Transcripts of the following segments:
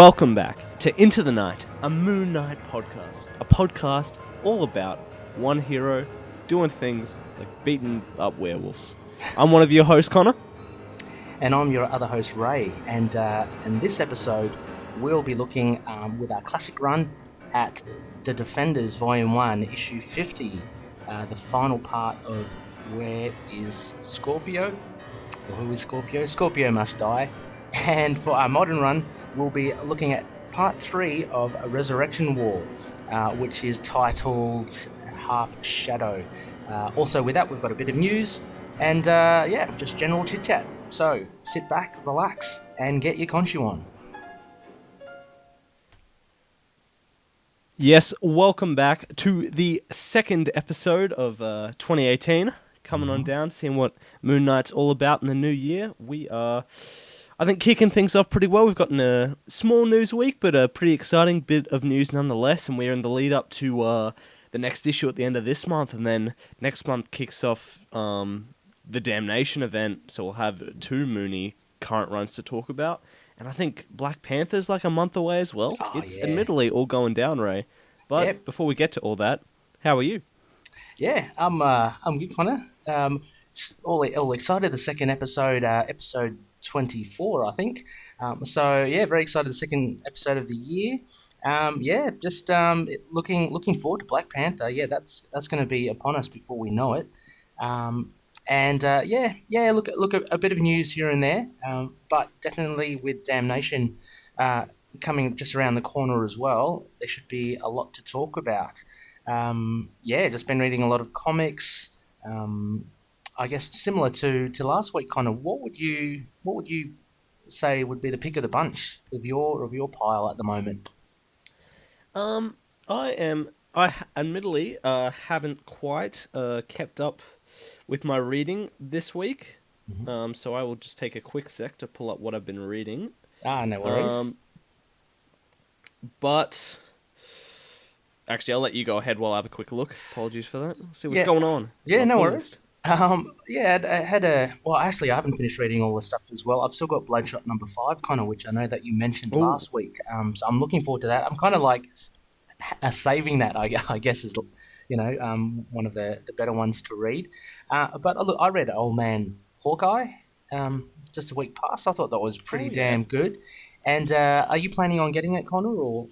Welcome back to Into the Night, a Moon Knight podcast. A podcast all about one hero doing things like beating up werewolves. I'm one of your hosts, Connor. And I'm your other host, Ray. And in this episode, we'll be looking with our classic run at The Defenders Volume 1, Issue 50, the final part of Where is Scorpio? Or who is Scorpio? Scorpio Must Die. And for our modern run, we'll be looking at Part 3 of A Resurrection War, which is titled Half Shadow. Also with that, we've got a bit of news and just general chit-chat. So sit back, relax, and get your Khonshu on. Yes, welcome back to the second episode of 2018. Coming on down, seeing what Moon Knight's all about in the new year. We are, I think, kicking things off pretty well. We've gotten a small news week, but a pretty exciting bit of news nonetheless. And we're in the lead up to the next issue at the end of this month. And then next month kicks off the Damnation event. So we'll have two Mooney current runs to talk about. And I think Black Panther's like a month away as well. It's admittedly all going down, Ray. But before we get to all that, how are you? Yeah, I'm good, Connor. All excited. The second episode, episode 24, I think. Very excited. The second episode of the year. Looking forward to Black Panther. Yeah, that's going to be upon us before we know it. Look, a bit of news here and there. But definitely with Damnation coming just around the corner as well, there should be a lot to talk about. Just been reading a lot of comics. I guess similar to last week, Connor. What would you say would be the pick of the bunch of your pile at the moment? I admittedly haven't quite kept up with my reading this week. Mm-hmm. So I will just take a quick sec to pull up what I've been reading. No worries. But actually, I'll let you go ahead while I have a quick look. Apologies for that. See what's going on. Yeah, no worries. I haven't finished reading all the stuff as well. I've still got Bloodshot number 5, Connor, which I know that you mentioned last week. So I'm looking forward to that. I'm kind of like saving that, I guess, is one of the better ones to read. But look, I read Old Man Hawkeye just a week past. I thought that was pretty damn good. And are you planning on getting it, Connor, or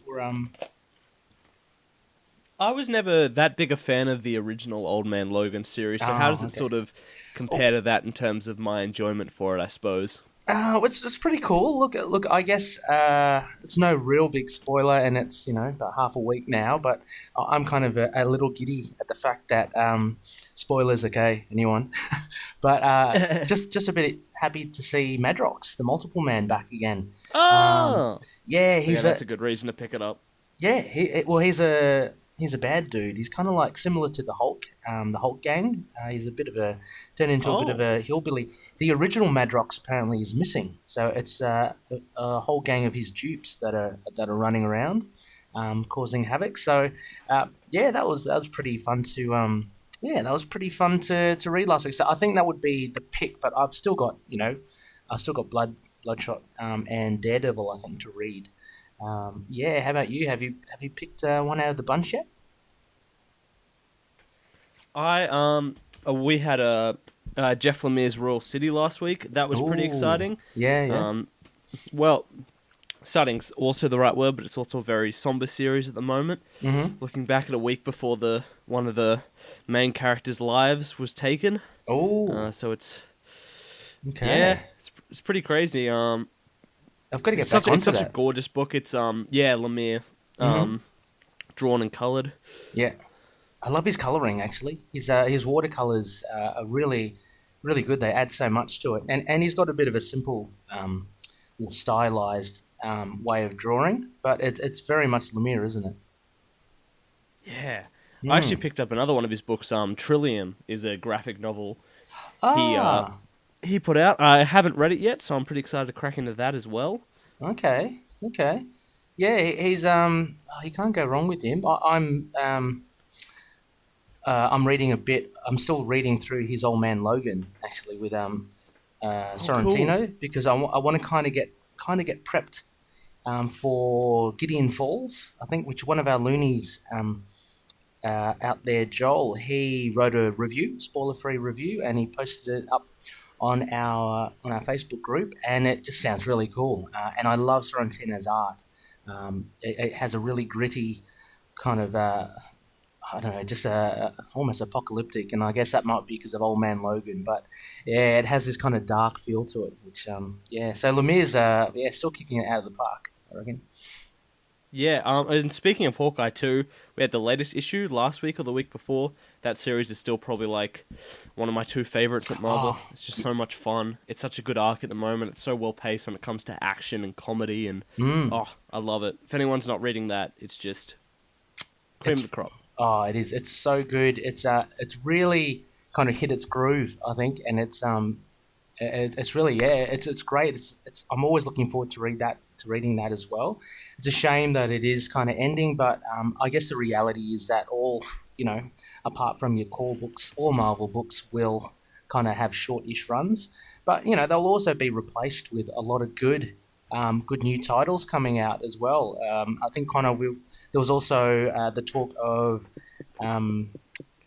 I was never that big a fan of the original Old Man Logan series, so how does it sort of compare to that in terms of my enjoyment for it, I suppose? It's pretty cool. Look. I guess it's no real big spoiler, and it's about half a week now. But I'm kind of a little giddy at the fact that spoilers, okay, anyone. But just a bit happy to see Madrox, the Multiple Man, back again. That's a good reason to pick it up. Yeah, he's a bad dude. He's kind of like similar to the Hulk gang. He's a bit of a hillbilly. The original Madrox apparently is missing, so it's a whole gang of his dupes that are running around, causing havoc. So that was pretty fun to read last week. So I think that would be the pick, but I've still got Bloodshot and Daredevil, I think, to read. How about you? Have you picked one out of the bunch yet? We had Jeff Lemire's Royal City last week. That was pretty exciting. Yeah. Exciting's also the right word, but it's also a very somber series at the moment. Mm-hmm. Looking back at a week before one of the main characters' lives was taken. So it's it's pretty crazy. I've got to get back onto that. It's such a gorgeous book. It's Lemire, drawn and coloured. Yeah, I love his colouring. Actually, his watercolours are really, really good. They add so much to it, and he's got a bit of a simple, stylized way of drawing, but it's very much Lemire, isn't it? Yeah, I actually picked up another one of his books. Trillium is a graphic novel. He put out. I haven't read it yet, so I'm pretty excited to crack into that as well. Okay. Yeah, he's you can't go wrong with him. I'm reading a bit. I'm still reading through his Old Man Logan actually with Sorrentino, because I want to kind of get prepped for Gideon Falls, I think, which one of our loonies out there, Joel, he wrote a review, spoiler-free review, and he posted it up on our Facebook group, and it just sounds really cool. And I love Sorrentino's art. It has a really gritty kind of, I don't know, just almost apocalyptic, and I guess that might be because of Old Man Logan, but yeah, it has this kind of dark feel to it, which, so Lemire's, still kicking it out of the park, I reckon. Yeah, and speaking of Hawkeye too, we had the latest issue last week or the week before. That series is still probably like one of my two favorites at Marvel. Oh. It's just so much fun. It's such a good arc at the moment. It's so well paced when it comes to action and comedy, and I love it. If anyone's not reading that, it's just cream of the crop. Oh, it is. It's so good. It's really kind of hit its groove, I think, and it's really it's great. I'm always looking forward to reading that as well. It's a shame that it is kind of ending, but I guess the reality is that all, apart from your core books or Marvel books, will kind of have short-ish runs. But, they'll also be replaced with a lot of good new titles coming out as well. I think there was also the talk of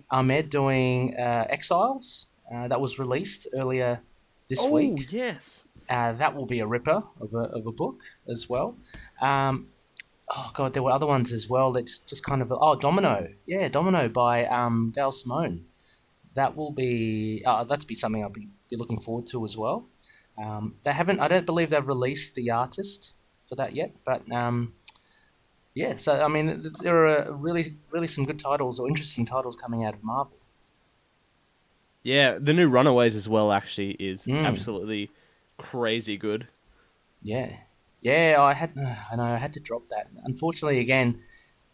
Ahmed doing Exiles that was released earlier this week. Oh, yes. That will be a ripper of a book as well. There were other ones as well. That's just kind of Domino. Yeah, Domino by Dale Simone. That will be that's be something I'll be looking forward to as well. I don't believe they've released the artist for that yet, but so I mean there are really some good titles or interesting titles coming out of Marvel. Yeah, the new Runaways as well actually is absolutely crazy good. Yeah, I had to drop that. Unfortunately, again,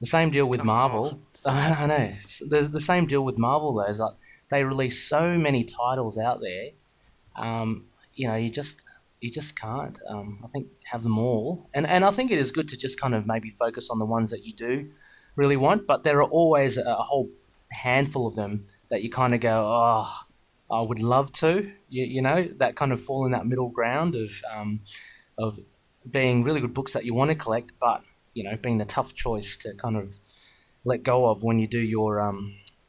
the same deal with Marvel. I know. There's the same deal with Marvel though. Is like they release so many titles out there. You just can't. I think have them all, and I think it is good to just kind of maybe focus on the ones that you do really want. But there are always a whole handful of them that you kind of go, oh, I would love to. That kind of fall in that middle ground of being really good books that you want to collect, but being the tough choice to kind of let go of when you do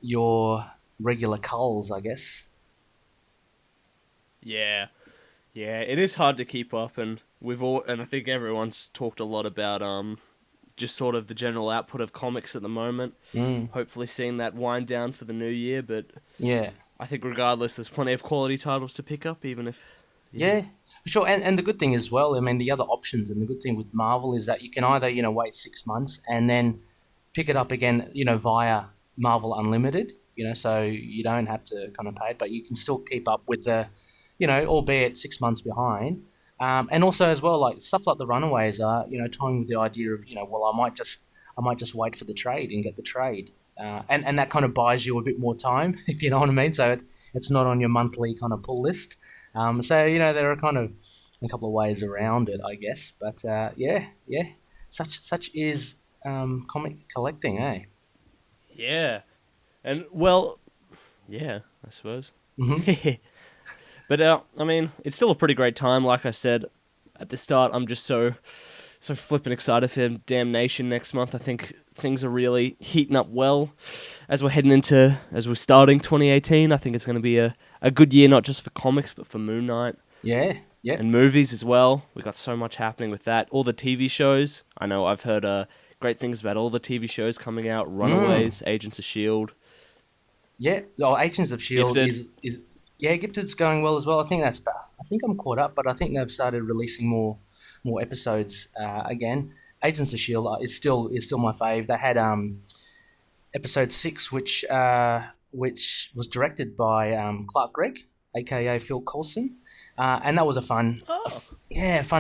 your regular culls, I guess. Yeah, it is hard to keep up, and I think everyone's talked a lot about just sort of the general output of comics at the moment. Hopefully seeing that wind down for the new year, but yeah, I think regardless, there's plenty of quality titles to pick up, even if... Yeah, for sure. And the good thing as well, I mean, the other options and the good thing with Marvel is that you can either, wait 6 months and then pick it up again, via Marvel Unlimited, so you don't have to kind of pay it, but you can still keep up with the, albeit 6 months behind. And also as well, like stuff like the Runaways are, toying with the idea of, I might just wait for the trade and get the trade. And that kind of buys you a bit more time, if you know what I mean. So it's not on your monthly kind of pull list. There are kind of a couple of ways around it, I guess. But such is comic collecting, eh? Yeah, and well, yeah, I suppose. Mm-hmm. But I mean, it's still a pretty great time. Like I said at the start, I'm just so flippin' excited for Damnation next month. I think things are really heating up well as we're starting 2018. I think it's going to be a good year, not just for comics, but for Moon Knight. Yeah. And movies as well. We've got so much happening with that. All the TV shows. I know I've heard great things about all the TV shows coming out. Runaways, Agents of S.H.I.E.L.D. Yeah, Agents of S.H.I.E.L.D. is Gifted's going well as well. I think I'm caught up, but I think they've started releasing more episodes again. Agents of S.H.I.E.L.D. is still my fave. They had episode 6, which was directed by Clark Gregg, aka Phil Coulson, and that was a fun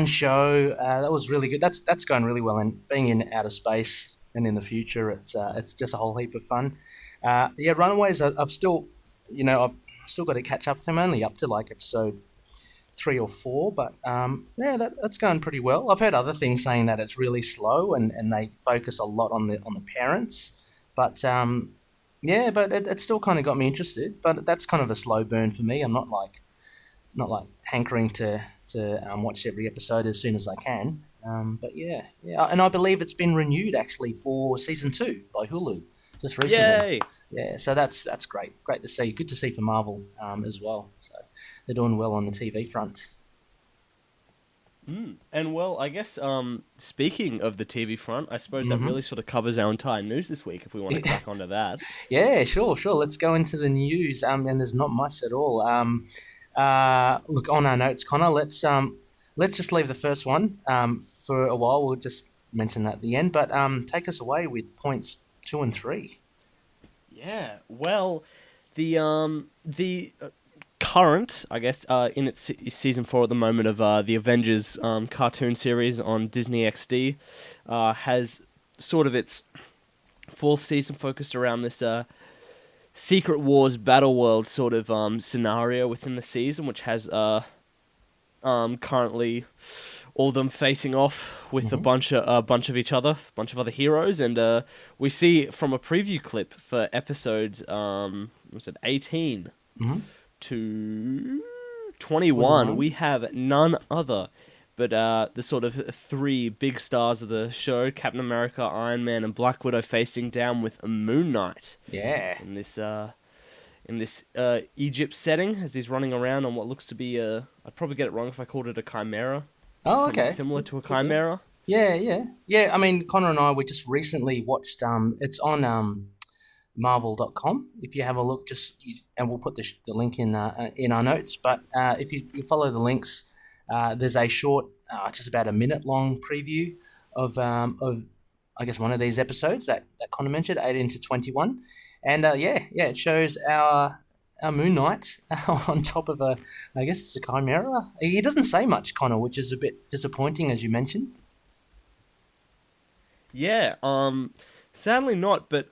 show. That was really good. That's going really well, and being in outer space and in the future, it's just a whole heap of fun. Runaways. I've still got to catch up with them. Only up to like episode 3 or 4, but that's going pretty well. I've heard other things saying that it's really slow and they focus a lot on the parents, but it still kind of got me interested. But that's kind of a slow burn for me. I'm not like hankering to watch every episode as soon as I can. But yeah, and I believe it's been renewed actually for season 2 by Hulu just recently. Yay! Yeah, so that's great to see. Good to see for Marvel as well. So they're doing well on the TV front. And well, I guess speaking of the TV front, I suppose that really sort of covers our entire news this week. If we want to crack onto that, Yeah, sure. Let's go into the news. And there's not much at all. Look, on our notes, Connor. Let's just leave the first one for a while. We'll just mention that at the end. But take us away with points 2 and 3. yeah. Well, the current, I guess, in its season 4 at the moment of the Avengers cartoon series on Disney XD, has sort of its 4th season focused around this Secret Wars Battle World sort of scenario within the season, which has currently all of them facing off with a bunch of each other, a bunch of other heroes, and we see from a preview clip for episodes 18 to 21, we have none other but the sort of 3 big stars of the show, Captain America, Iron Man, and Black Widow, facing down with Moon Knight. Yeah. In this Egypt setting, as he's running around on what looks to be I'd probably get it wrong if I called it a Chimera. Oh, Something okay. similar to a Chimera. Yeah. I mean, Connor and I, we just recently watched. It's on Marvel.com. If you have a look, and we'll put the link in our notes. But if you follow the links, there's a short, just about a minute long preview of I guess one of these episodes that Connor mentioned, 18 to 21, and it shows our Moon Knight on top of I guess it's a Chimera. He doesn't say much, Connor, which is a bit disappointing, as you mentioned. Yeah, sadly not, but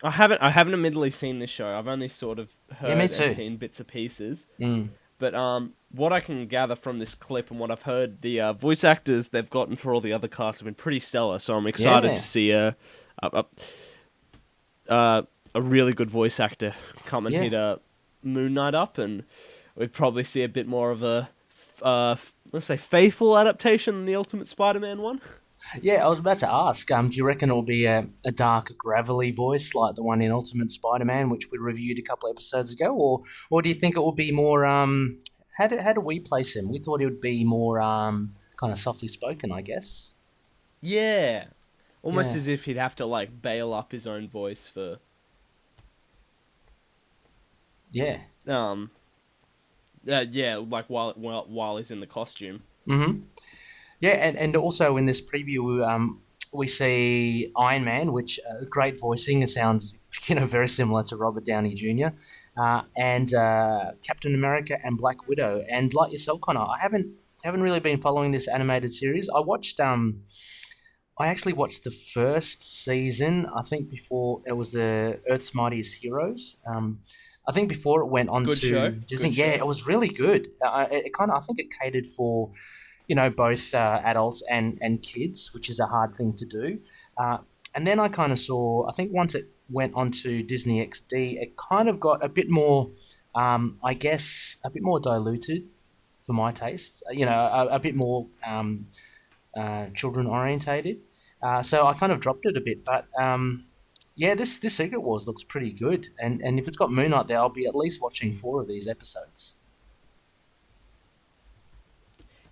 I haven't admittedly seen this show. I've only sort of heard and seen bits and pieces. But what I can gather from this clip and what I've heard, the voice actors they've gotten for all the other casts have been pretty stellar. So I'm excited to see a really good voice actor come and hit Moon Knight up, and we'd probably see a bit more of a let's say faithful adaptation than the Ultimate Spider-Man one. Yeah, I was about to ask, do you reckon it'll be a dark, gravelly voice like the one in Ultimate Spider-Man, which we reviewed a couple of episodes ago, or do you think it will be more, how do we place him? We thought it would be more kind of softly spoken, I guess. Yeah. Almost as if he'd have to, like, bail up his own voice for... Yeah. Like while he's in the costume. Mm-hmm. Yeah, and also in this preview, we see Iron Man, which great voicing. It sounds, very similar to Robert Downey Jr. And Captain America and Black Widow. And like yourself, Connor, I haven't really been following this animated series. I actually watched the first season. I think before it was the Earth's Mightiest Heroes. I think before it went on to Disney. Yeah, it was really good. I think it catered for both adults and kids, which is a hard thing to do. And then I kind of saw, I think once it went onto Disney XD, it kind of got a bit more, I guess, a bit more diluted for my taste, a bit more children orientated. So I kind of dropped it a bit. But this Secret Wars looks pretty good. And if it's got Moon Knight there, I'll be at least watching 4 of these episodes.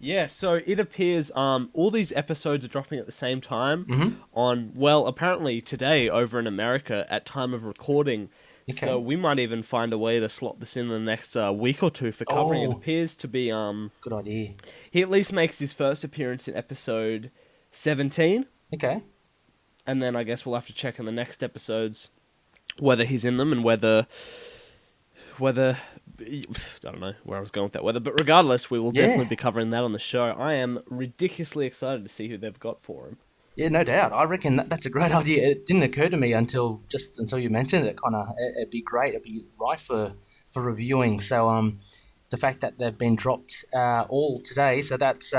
Yeah, so it appears all these episodes are dropping at the same time on, well, apparently today over in America at time of recording. Okay. So we might even find a way to slot this in the next week or two for covering. It appears to be... good idea. He at least makes his first appearance in episode 17. Okay. And then I guess we'll have to check in the next episodes whether he's in them and whether... I don't know where I was going with that weather, but regardless, we will definitely be covering that on the show. I am ridiculously excited to see who they've got for him. Yeah, no doubt. I reckon that's a great idea. It didn't occur to me until you mentioned it, Connor. It'd be great. It'd be right for reviewing. So the fact that they've been dropped all today, so that's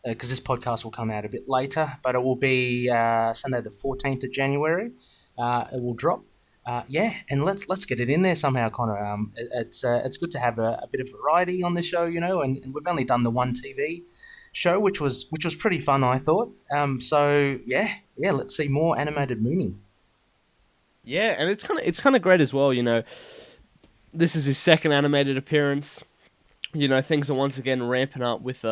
because this podcast will come out a bit later, but it will be Sunday the 14th of January. It will drop. And let's get it in there somehow, Connor. It's good to have a bit of variety on the show, and we've only done the one TV show, which was pretty fun, I thought. So yeah, let's see more animated Mooney. Yeah, and it's kind of great as well. This is his second animated appearance. Things are once again ramping up with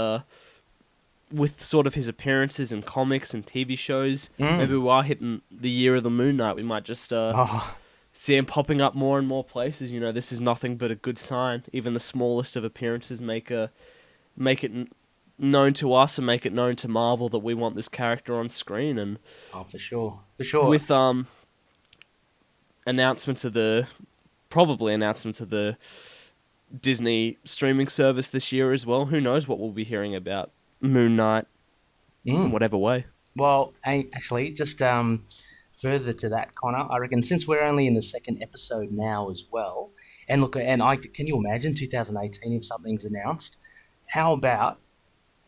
sort of his appearances in comics and TV shows. Maybe we are hitting the year of the Moon Knight. We might just see him popping up more and more places. This is nothing but a good sign. Even the smallest of appearances make it known to us and make it known to Marvel that we want this character on screen. And for sure, with announcements of the Disney streaming service this year as well. Who knows what we'll be hearing about Moon Knight in whatever way. Well, actually, just further to that, Connor, I reckon since we're only in the second episode now as well, and look, can you imagine 2018 if something's announced? How about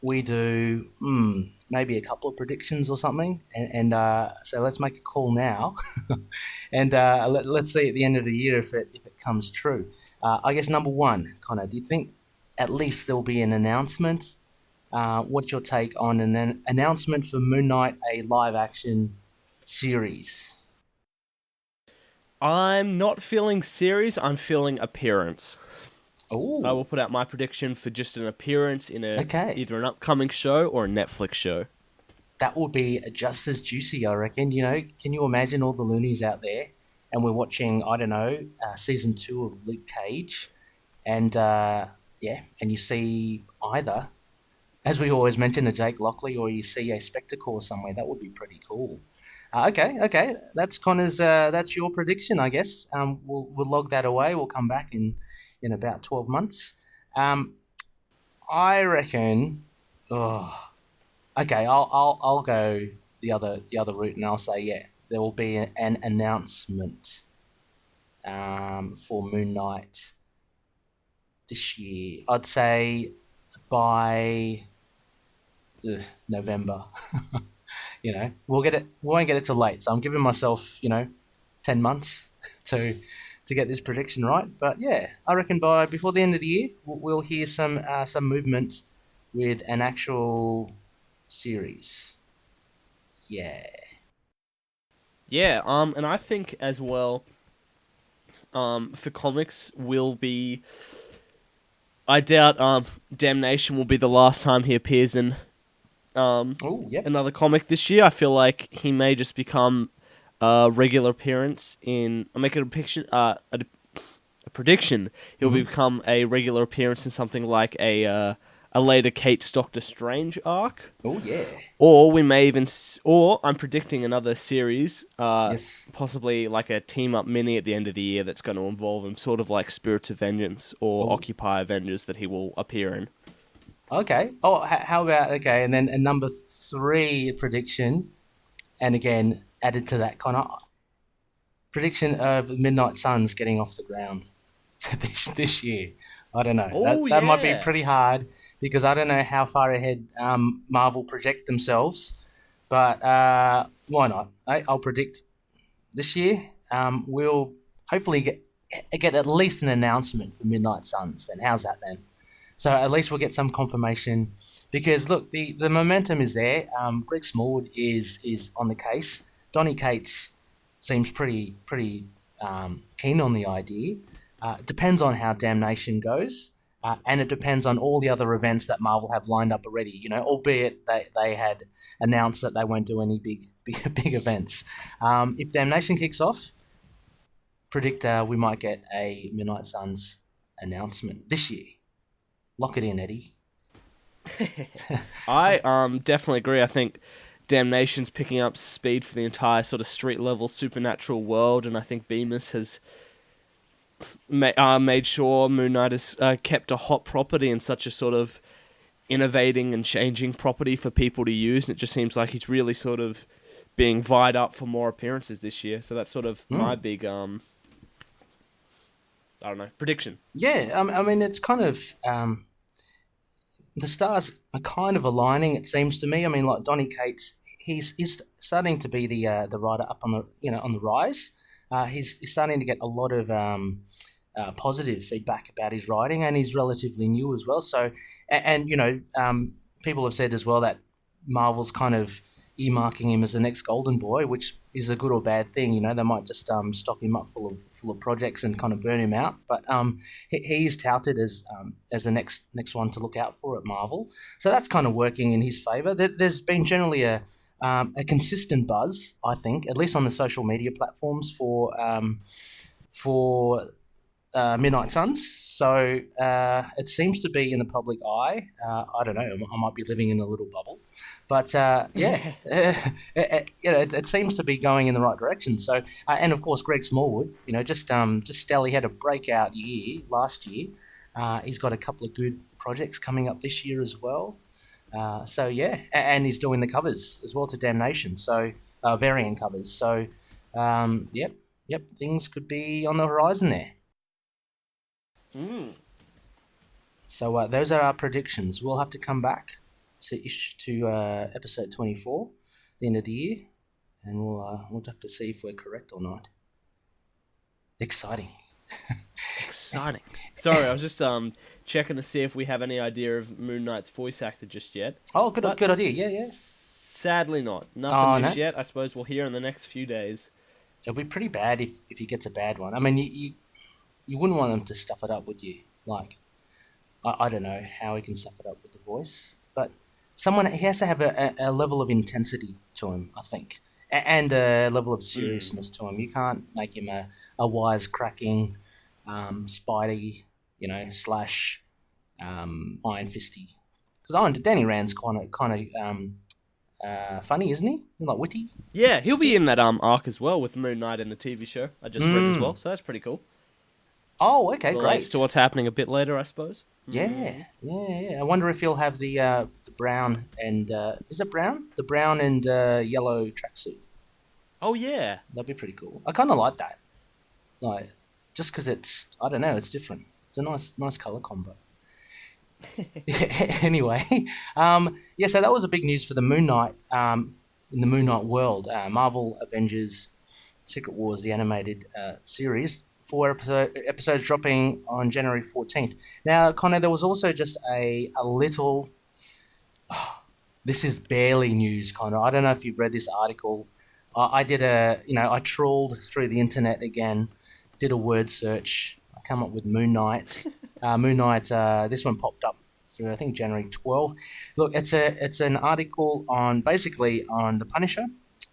we do maybe a couple of predictions or something, and so let's make a call now, and let's see at the end of the year if it comes true. I guess number one, Connor, do you think at least there'll be an announcement? What's your take on an announcement for Moon Knight, a live-action series? I'm not feeling series, I'm feeling appearance. Ooh. I will put out my prediction for just an appearance in either an upcoming show or a Netflix show. That would be just as juicy, I reckon. Can you imagine all the loonies out there, and we're watching, I don't know, season 2 of Luke Cage, and and you see either, as we always mention, a Jake Lockley, or you see a Spectacle somewhere. That would be pretty cool. Okay. That's Connor's. That's your prediction, I guess. We'll log that away. We'll come back in about 12 months. I reckon. Okay, I'll go the other route, and I'll say there will be an announcement for Moon Knight this year. I'd say by November. We'll get it. We won't get it till late, so I'm giving myself 10 months to get this prediction right. But yeah, I reckon before the end of the year, we'll hear some movement with an actual series. Yeah. And I think as well, for comics will be. I doubt Damnation will be the last time he appears in another comic this year. I feel like he may just become a regular appearance in. I'm making a prediction. He'll become a regular appearance in something like a later Kate's Doctor Strange arc. Oh yeah. Or we may even, I'm predicting another series, Yes. possibly like a team-up mini at the end of the year that's going to involve him, sort of like Spirits of Vengeance or Occupy Avengers that he will appear in. Okay. Oh, how about, and then a number 3 prediction, and again, added to that, Connor, prediction of Midnight Suns getting off the ground this year. I don't know. That might be pretty hard because I don't know how far ahead Marvel project themselves. But why not? I'll predict this year we'll hopefully get at least an announcement for Midnight Suns. Then how's that then? So at least we'll get some confirmation because look, the momentum is there. Greg Smallwood is on the case. Donny Cates seems pretty keen on the idea. It depends on how Damnation goes, and it depends on all the other events that Marvel have lined up already. Albeit they had announced that they won't do any big events. If Damnation kicks off, predict we might get a Midnight Suns announcement this year. Lock it in, Eddie. I definitely agree. I think Damnation's picking up speed for the entire sort of street level supernatural world, and I think Bemis has made sure Moon Knight has kept a hot property and such a sort of innovating and changing property for people to use. And it just seems like he's really sort of being vied up for more appearances this year. So that's sort of my big, prediction. Yeah, I mean, it's kind of the stars are kind of aligning. It seems to me. I mean, like Donny Cates, he's starting to be the writer up on the rise. He's starting to get a lot of positive feedback about his writing, and he's relatively new as well. So, and people have said as well that Marvel's kind of earmarking him as the next Golden Boy, which is a good or bad thing. You know, they might just stock him up full of projects and kind of burn him out. But he is touted as the next one to look out for at Marvel. So that's kind of working in his favour. There's been generally a consistent buzz, I think, at least on the social media platforms for Midnight Suns. So it seems to be in the public eye. I don't know. I might be living in a little bubble, but it seems to be going in the right direction. So and of course, Greg Smallwood, just stellar. He had a breakout year last year. He's got a couple of good projects coming up this year as well. So yeah, and he's doing the covers as well to Damnation. So variant covers. So yep, things could be on the horizon there. So those are our predictions. We'll have to come back to episode 24, the end of the year, and we'll have to see if we're correct or not. Exciting. Exciting. Sorry, I was just checking to see if we have any idea of Moon Knight's voice actor just yet. Oh, good idea. Yeah. Sadly not. Nothing just yet. I suppose we'll hear in the next few days. It'll be pretty bad if he gets a bad one. I mean, you wouldn't want him to stuff it up, would you? Like, I don't know how he can stuff it up with the voice, but he has to have a level of intensity to him, I think, and a level of seriousness to him. You can't make him a wisecracking, Spidey, slash Iron Fisty. Because Danny Rand's kind of funny, isn't he? Like witty. Yeah, he'll be in that arc as well with Moon Knight in the TV show. I just read as well, so that's pretty cool. Oh, okay, Relates great. to what's happening a bit later, I suppose. Yeah. I wonder if he'll have the brown and is it brown? The brown and yellow tracksuit. Oh yeah, That'd be pretty cool. I kind of like that. Like, just because it's different. It's a nice color combo. Anyway, so that was a big news for the Moon Knight in the Moon Knight world. Marvel Avengers Secret Wars, the animated series. 4 episodes dropping on January 14th. Now, Connor, there was also just a little... this is barely news, Connor. I don't know if you've read this article. I did I trawled through the internet again, did a word search. I come up with Moon Knight. Moon Knight, this one popped up for, I think, January 12th. Look, it's an article on The Punisher.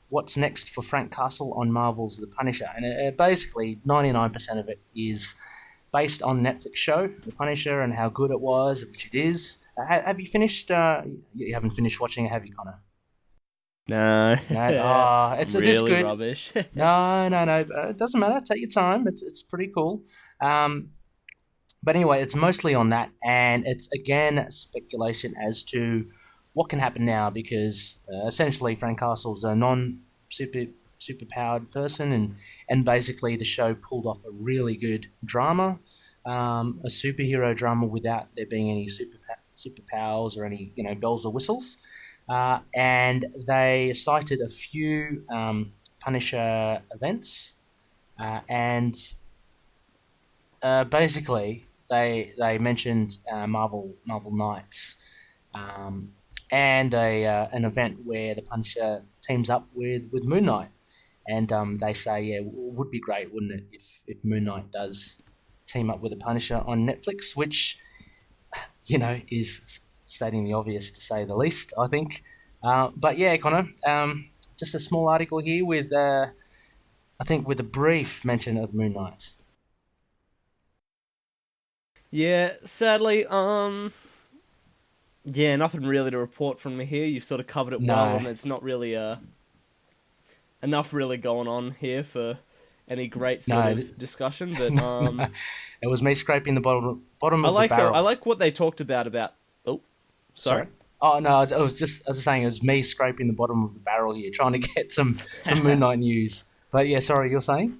What's next for Frank Castle on Marvel's The Punisher? And basically, 99% of it is based on Netflix show, The Punisher, and how good it was, which it is. Have you finished? You haven't finished watching it, have you, Connor? No. It's really just good. Rubbish. No. It doesn't matter. Take your time. It's pretty cool. But anyway, it's mostly on that, and it's again speculation as to what can happen now, because essentially Frank Castle's a non-super-powered person, and basically the show pulled off a really good drama, a superhero drama without there being any superpowers or any bells or whistles, and they cited a few Punisher events, and basically they mentioned Marvel Knights. And an event where the Punisher teams up with Moon Knight. And they say, it would be great, wouldn't it, if Moon Knight does team up with the Punisher on Netflix, which, is stating the obvious to say the least, I think. But yeah, Connor, just a small article here with, I think, with a brief mention of Moon Knight. Yeah, sadly, yeah, nothing really to report from me here. You've sort of covered it well, and it's not really enough really going on here for any great sort of discussion. But it was me scraping the bottom of the barrel. I like what they talked about. Oh, sorry. Oh no, I was just saying it was me scraping the bottom of the barrel here, trying to get some Moon Knight news. But yeah, sorry, you're saying?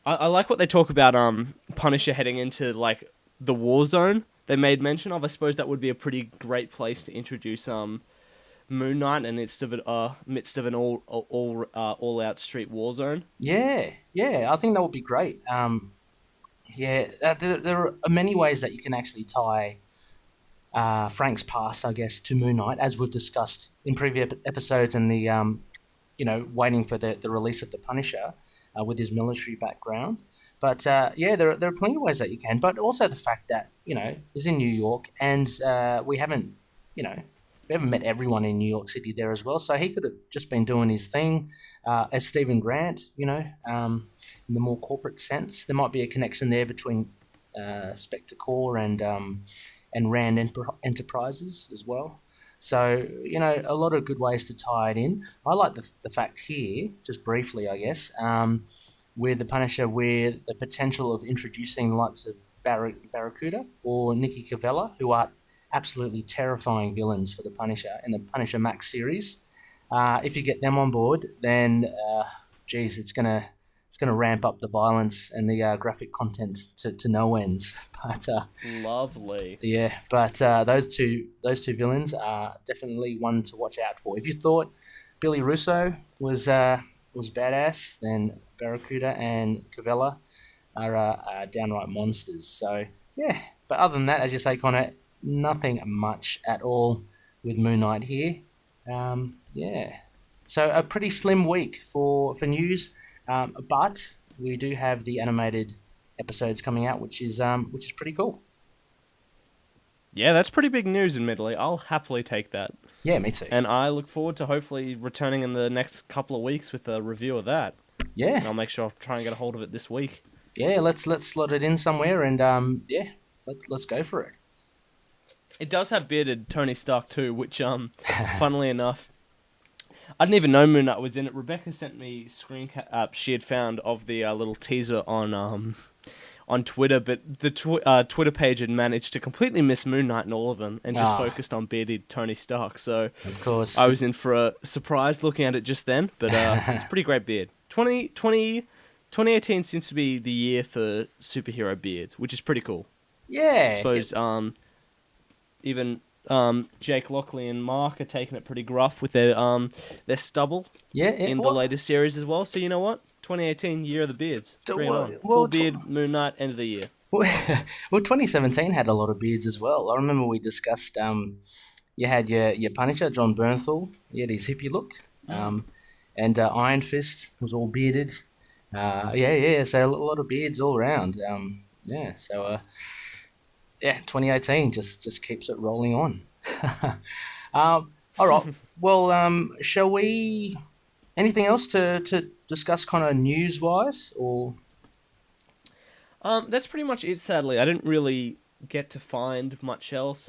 I like what they talk about. Punisher heading into like the war zone. They made mention of. I suppose that would be a pretty great place to introduce Moon Knight in the midst of an all out street war zone. Yeah, I think that would be great. There are many ways that you can actually tie Frank's past, I guess, to Moon Knight, as we've discussed in previous episodes, and the waiting for the release of the Punisher with his military background. But there are plenty of ways that you can. But also the fact that he's in New York, and we haven't met everyone in New York City there as well. So he could have just been doing his thing as Stephen Grant, in the more corporate sense. There might be a connection there between Spectre Corps and Rand Enterprises as well. So, a lot of good ways to tie it in. I like the fact here, just briefly, I guess, with the Punisher, with the potential of introducing the likes of Barracuda or Nikki Cavella, who are absolutely terrifying villains for the Punisher in the Punisher Max series. If you get them on board, then, it's gonna ramp up the violence and the graphic content to no ends. But lovely. Yeah, but those two villains are definitely one to watch out for. If you thought Billy Russo was badass, then Barracuda and Cavella are downright monsters. So yeah, but other than that, as you say, Connor, nothing much at all with Moon Knight here. So a pretty slim week for news. But we do have the animated episodes coming out, which is pretty cool. Yeah, that's pretty big news, admittedly. I'll happily take that. Yeah, me too. And I look forward to hopefully returning in the next couple of weeks with a review of that. Yeah. And I'll make sure I'll try and get a hold of it this week. Yeah, let's slot it in somewhere, and let's go for it. It does have bearded Tony Stark too, which funnily enough, I didn't even know Moon Knight was in it. Rebecca sent me screen she had found of the little teaser on Twitter, but the Twitter page had managed to completely miss Moon Knight and all of them, and just focused on bearded Tony Stark. So of course, I was in for a surprise looking at it just then. But it's a pretty great beard. 2018 seems to be the year for superhero beards, which is pretty cool. Yeah, I suppose even Jake Lockley and Mark are taking it pretty gruff with their stubble in the latest series as well. So you know what? 2018, year of the beards. Full beard, Moon Knight, end of the year. Well, 2017 had a lot of beards as well. I remember we discussed, you had your Punisher, John Bernthal, he had his hippie look, and Iron Fist was all bearded. So a lot of beards all around. 2018 just keeps it rolling on. All right. Well, shall we? Anything else to discuss, kind of news-wise, or? That's pretty much it. Sadly, I didn't really get to find much else.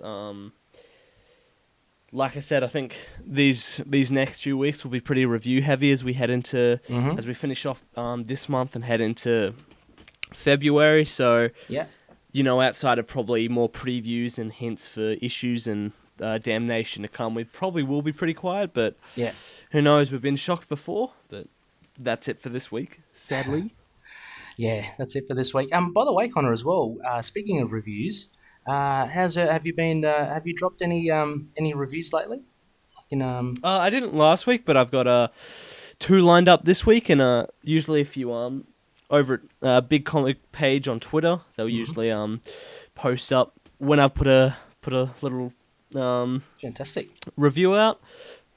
Like I said, I think these next few weeks will be pretty review heavy as we head into as we finish off this month and head into February. So yeah. Outside of probably more previews and hints for issues and damnation to come, we probably will be pretty quiet, but yeah, who knows? We've been shocked before, but that's it for this week, sadly. Yeah, that's it for this week. By the way, Connor, as well, speaking of reviews, have you dropped any reviews lately? I didn't last week, but I've got 2 lined up this week, and usually if you over at Big Comic page on Twitter, they'll usually post up when I've put a little fantastic review out.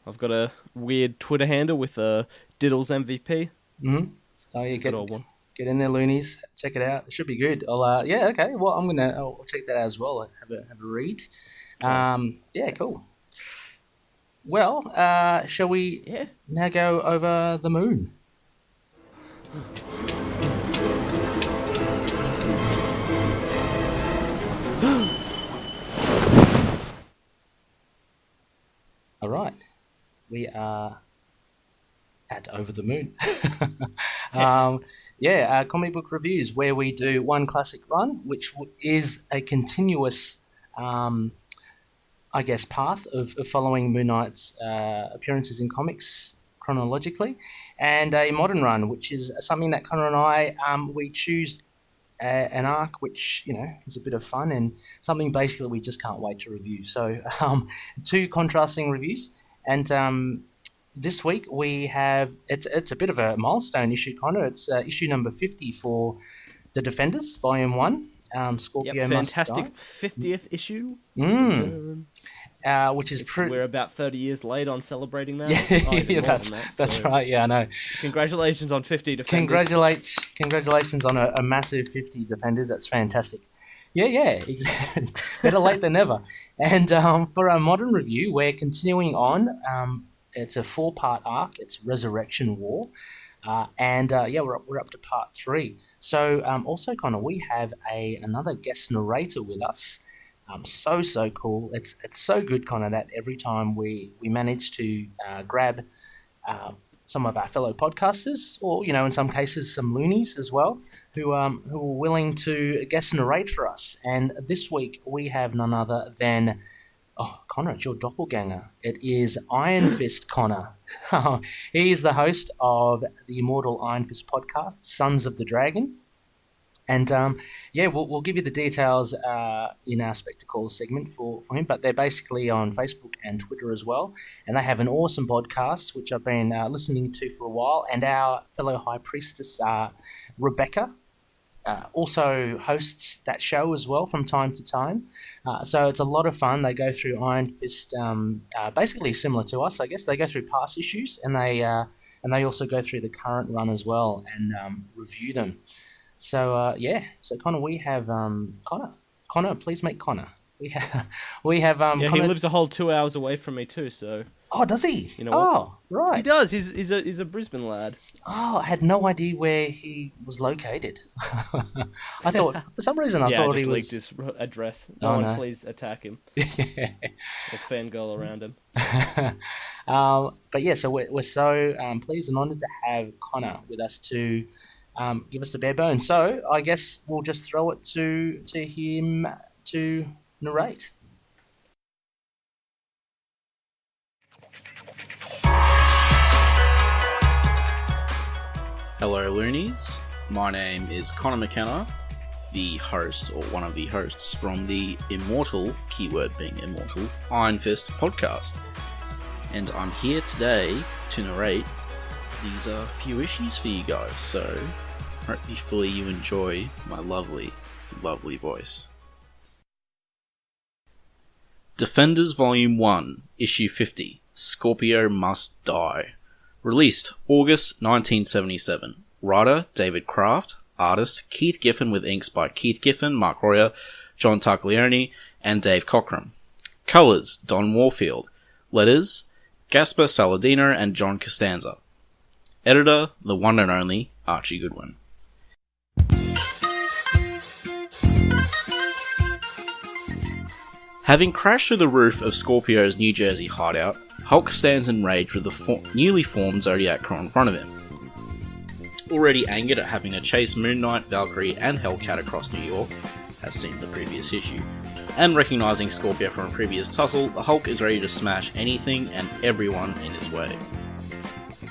I've got a weird Twitter handle with Diddles MVP. Mm-hmm. Oh, yeah, get in there, loonies. Check it out. It should be good. Okay. Well, I'll check that out as well. Have a read. Yeah, cool. Well, shall we now go over the moon? All right, we are at Over the Moon. Comic book reviews, where we do one classic run, which is a continuous, path of following Moon Knight's appearances in comics chronologically, and a modern run, which is something that Connor and I, we choose an arc which is a bit of fun and something basically we just can't wait to review. So 2 contrasting reviews, and this week we have it's a bit of a milestone issue, Connor. It's issue number 50 for The Defenders, Volume 1, Scorpio Yep, Must fantastic Die. 50th issue. Which is We're about 30 years late on celebrating that. Yeah, that's right. Yeah, I know. Congratulations on 50 Defenders. Congratulations on a massive 50 Defenders. That's fantastic. Yeah. Better late than never. And for our modern review, we're continuing on. It's a 4-part arc. It's Resurrection War. We're up to part 3. So also, Connor, we have another guest narrator with us. So cool. It's so good, Connor, that every time we manage to grab some of our fellow podcasters, or in some cases some loonies as well, who are willing to guest narrate for us. And this week we have none other than Connor, it's your doppelganger. It is Iron Fist Connor. He is the host of the Immortal Iron Fist Podcast, Sons of the Dragon. And we'll give you the details in our Spectacles segment for him, but they're basically on Facebook and Twitter as well. And they have an awesome podcast, which I've been listening to for a while. And our fellow High Priestess, Rebecca, also hosts that show as well from time to time. So it's a lot of fun. They go through Iron Fist, basically similar to us, I guess. They go through past issues, and they also go through the current run as well and review them. So so Connor, we have Connor, please make Connor. We have Yeah, Connor... he lives a whole 2 hours away from me too. So. Oh, does he? You know what? Oh, right. He does. He's a Brisbane lad. Oh, I had no idea where he was located. I thought for some reason I thought he was. Yeah, just leaked his address. No. Please attack him. Or fangirl around him. But yeah, so we're so pleased and honoured to have Connor with us to give us the bare bones. So I guess we'll just throw it to him to narrate. Hello Loonies, my name is Connor McKenna, the host, or one of the hosts from the Immortal, keyword being Immortal, Iron Fist Podcast. And I'm here today to narrate these few issues for you guys, so hopefully you enjoy my lovely voice. Defenders Volume 1, Issue 50, Scorpio Must Die. Released August 1977. Writer David Kraft. Artist Keith Giffen with inks by Keith Giffen, Mark Royer, John Tartaglione, and Dave Cockrum. Colours Don Warfield. Letters Gaspar Saladino and John Costanza. Editor the one and only Archie Goodwin. Having crashed through the roof of Scorpio's New Jersey hideout, Hulk stands enraged with the newly formed Zodiac crew in front of him. Already angered at having to chase Moon Knight, Valkyrie, and Hellcat across New York, as seen in the previous issue, and recognizing Scorpio from a previous tussle, the Hulk is ready to smash anything and everyone in his way.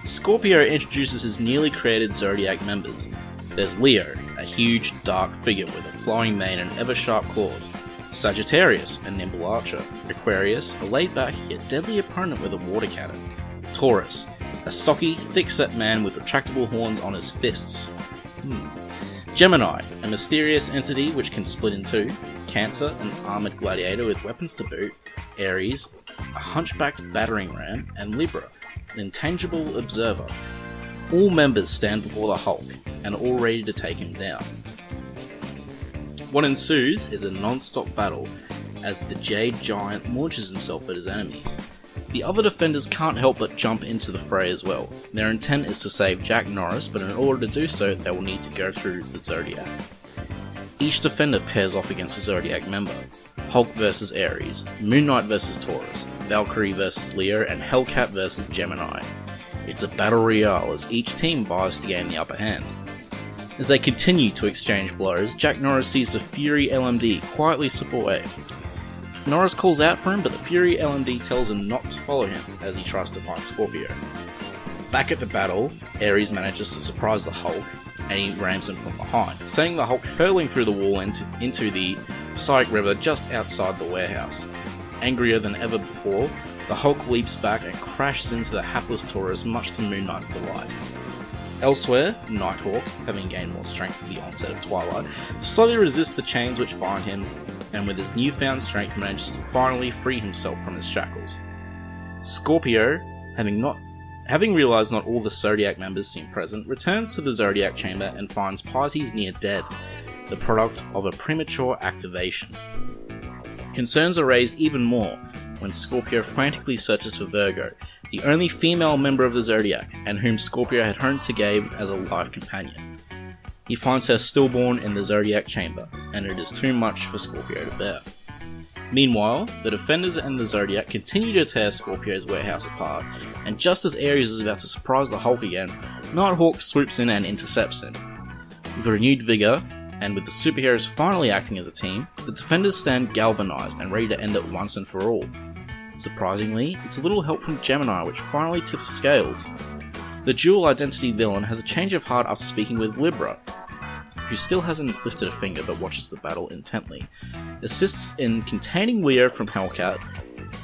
Scorpio introduces his newly created Zodiac members. There's Leo, a huge, dark figure with a flowing mane and ever-sharp claws. Sagittarius, a nimble archer. Aquarius, a laid-back yet deadly opponent with a water cannon. Taurus, a stocky, thick-set man with retractable horns on his fists. Gemini, a mysterious entity which can split in two. Cancer, an armoured gladiator with weapons to boot. Aries, a hunchbacked battering ram. And Libra, an intangible observer. All members stand before the Hulk, and all ready to take him down. What ensues is a non-stop battle as the Jade Giant launches himself at his enemies. The other defenders can't help but jump into the fray as well. Their intent is to save Jack Norris, but in order to do so, they will need to go through the Zodiac. Each defender pairs off against a Zodiac member. Hulk vs Aries, Moon Knight vs Taurus, Valkyrie vs Leo, and Hellcat vs Gemini. It's a battle royale as each team vies to gain the upper hand. As they continue to exchange blows, Jack Norris sees the Fury LMD quietly slip away. Norris calls out for him, but the Fury LMD tells him not to follow him as he tries to find Scorpio. Back at the battle, Ares manages to surprise the Hulk, and he rams him from behind, sending the Hulk hurling through the wall into the Psychic River just outside the warehouse. Angrier than ever before, the Hulk leaps back and crashes into the hapless Taurus, much to Moon Knight's delight. Elsewhere, Nighthawk, having gained more strength at the onset of Twilight, slowly resists the chains which bind him, and with his newfound strength manages to finally free himself from his shackles. Scorpio, having realised not all the Zodiac members seem present, returns to the Zodiac chamber and finds Pisces near dead, the product of a premature activation. Concerns are raised even more when Scorpio frantically searches for Virgo, the only female member of the Zodiac, and whom Scorpio had hoped to gain as a life companion. He finds her stillborn in the Zodiac chamber, and it is too much for Scorpio to bear. Meanwhile, the Defenders and the Zodiac continue to tear Scorpio's warehouse apart, and just as Ares is about to surprise the Hulk again, Nighthawk swoops in and intercepts him. With renewed vigour, and with the superheroes finally acting as a team, the Defenders stand galvanised and ready to end it once and for all. Surprisingly, it's a little help from Gemini which finally tips the scales. The dual identity villain has a change of heart after speaking with Libra, who still hasn't lifted a finger but watches the battle intently, assists in containing Leo from Hellcat,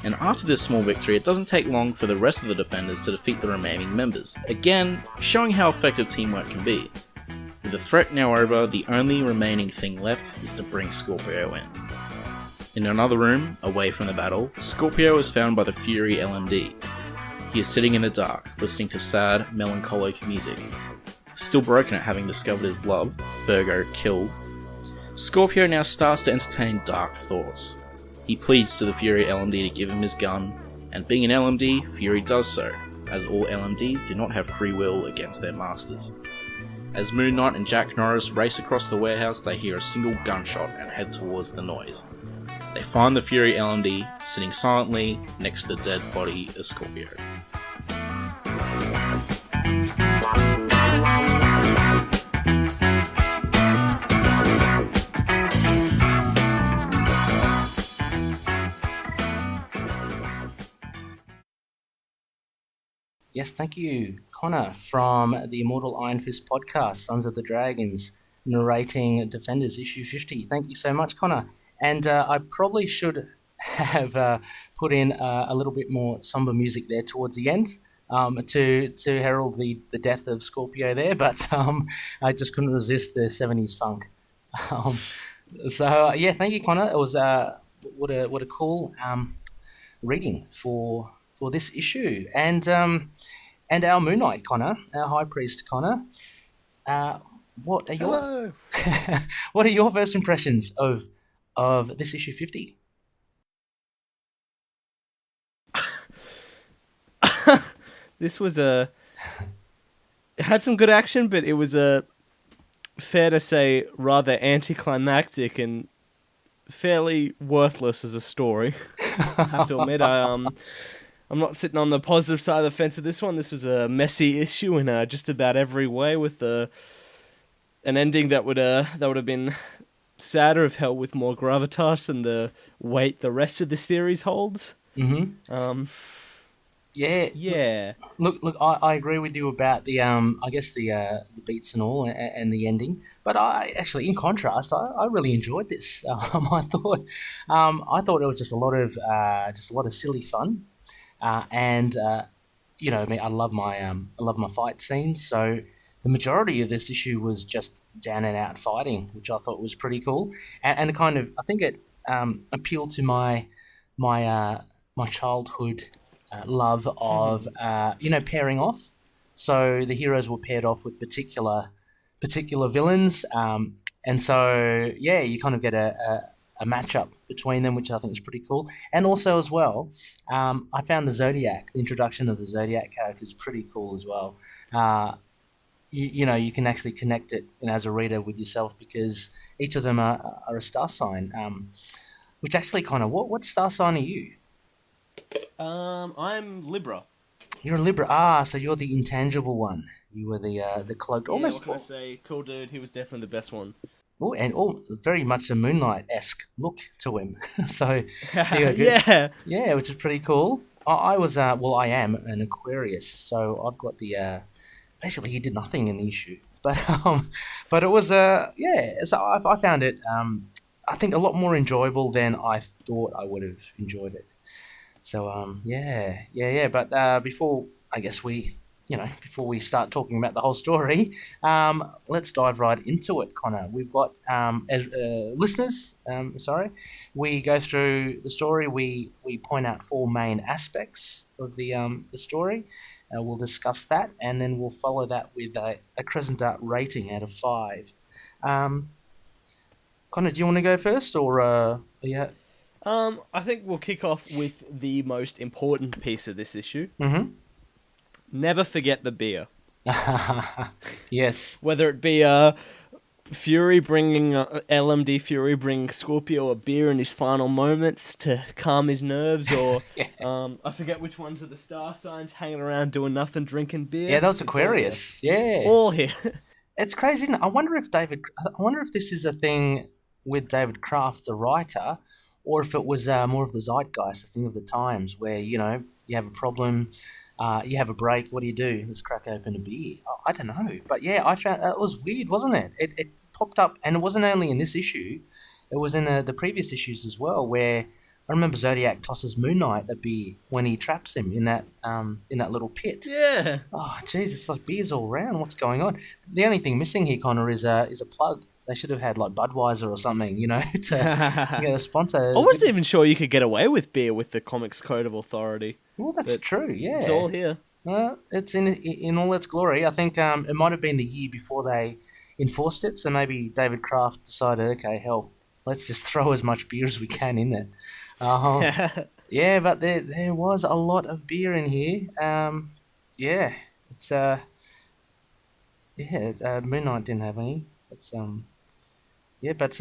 and after this small victory it doesn't take long for the rest of the Defenders to defeat the remaining members, again showing how effective teamwork can be. With the threat now over, the only remaining thing left is to bring Scorpio in. In another room, away from the battle, Scorpio is found by the Fury LMD. He is sitting in the dark, listening to sad, melancholic music. Still broken at having discovered his love, Virgo, killed, Scorpio now starts to entertain dark thoughts. He pleads to the Fury LMD to give him his gun, and being an LMD, Fury does so, as all LMDs do not have free will against their masters. As Moon Knight and Jack Norris race across the warehouse, they hear a single gunshot and head towards the noise. They find the Fury LMD sitting silently next to the dead body of Scorpio. Yes, thank you, Connor, from the Immortal Iron Fist Podcast, Sons of the Dragons, narrating Defenders issue 50. Thank you so much, Connor. And I probably should have put in a little bit more somber music there towards the end to herald the death of Scorpio there, but I just couldn't resist the 70s funk. So yeah, thank you, Connor. It was what a cool reading for this issue, and our Moon Knight, Connor, our High Priest, Connor. What are your what are your first impressions of this issue 50? This was it had some good action, but it was fair to say rather anticlimactic and fairly worthless as a story. I have to admit, I'm not sitting on the positive side of the fence of this one. This was a messy issue in just about every way, with an ending that would have been sadder if held with more gravitas and the weight the rest of the series holds. Mm-hmm. Yeah. Look. I agree with you about the I guess the beats and all, and the ending. But I actually, in contrast, I really enjoyed this. I thought it was just a lot of silly fun, and you know, I mean, I love my fight scenes. So the majority of this issue was just down and out fighting, which I thought was pretty cool, and kind of, I think it appealed to my childhood love of pairing off. So the heroes were paired off with particular villains, and so yeah, you kind of get a matchup between them, which I think is pretty cool. And also as well, I found the introduction of the Zodiac characters pretty cool as well. You can actually connect it, as a reader, with yourself, because each of them are a star sign. Which actually, Connor, what star sign are you? I'm Libra. You're a Libra. So you're the intangible one. You were the cloaked. Yeah, almost. What can I say? Cool dude. He was definitely the best one. Oh, and very much a Moonlight-esque look to him. So yeah, which is pretty cool. I am an Aquarius, so I've got the. Basically, he did nothing in the issue, but it was So I found it I think a lot more enjoyable than I thought I would have enjoyed it. So yeah. But before, I guess, we before we start talking about the whole story, let's dive right into it, Connor. We've got, as listeners, we go through the story. We point out 4 main aspects of the story. We'll discuss that, and then we'll follow that with a Crescent Dart rating out of 5. Connor, do you want to go first, or yeah? I think we'll kick off with the most important piece of this issue. Mm-hmm. Never forget the beer. Yes. Whether it be Fury bringing LMD Fury bringing Scorpio a beer in his final moments to calm his nerves, or I forget which ones are the star signs hanging around doing nothing, drinking beer. Yeah, that was Aquarius. It's all here. It's crazy, isn't it? I wonder if this is a thing with David Kraft, the writer, or if it was more of the zeitgeist, the thing of the times, where you have a problem. You have a break, what do you do? Let's crack open a beer. I don't know. But yeah, I found that was weird, wasn't it? It popped up, and it wasn't only in this issue, it was in the previous issues as well, where I remember Zodiac tosses Moon Knight a beer when he traps him in that little pit. Yeah. Oh, jeez, it's like beers all around. What's going on? The only thing missing here, Connor, is a plug. They should have had like Budweiser or something, to get a sponsor. I wasn't even sure you could get away with beer with the Comics Code of Authority. Well, that's true, yeah. It's all here. It's in all its glory. I think it might have been the year before they enforced it, so maybe David Kraft decided, okay, hell, let's just throw as much beer as we can in there. Yeah, but there was a lot of beer in here. It's Moon Knight didn't have any. It's but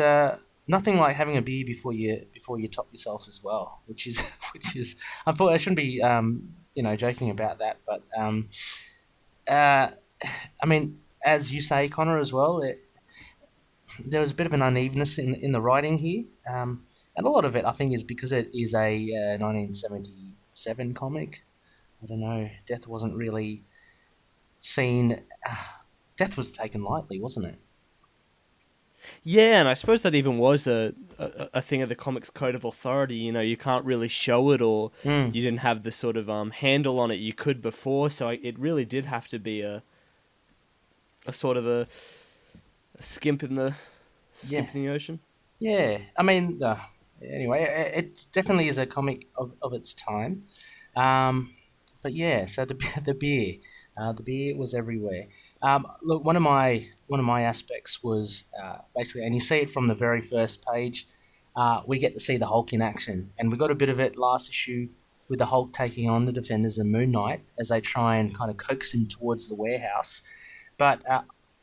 nothing like having a beer before you top yourself as well, which is unfortunately I shouldn't be joking about that, but I mean, as you say, Connor, as well, there was a bit of an unevenness in the writing here, and a lot of it I think is because it is a 1977 comic. I don't know, death wasn't really seen. Death was taken lightly, wasn't it? Yeah, and I suppose that even was a thing of the Comics Code of Authority. You can't really show it, or you didn't have the sort of handle on it you could before. So it really did have to be a sort of a skimp in the ocean. Yeah, I mean, anyway, it definitely is a comic of its time. But yeah, so the beer was everywhere. Look, one of my aspects was basically, and you see it from the very first page, we get to see the Hulk in action, and we got a bit of it last issue with the Hulk taking on the Defenders and Moon Knight as they try and kind of coax him towards the warehouse. But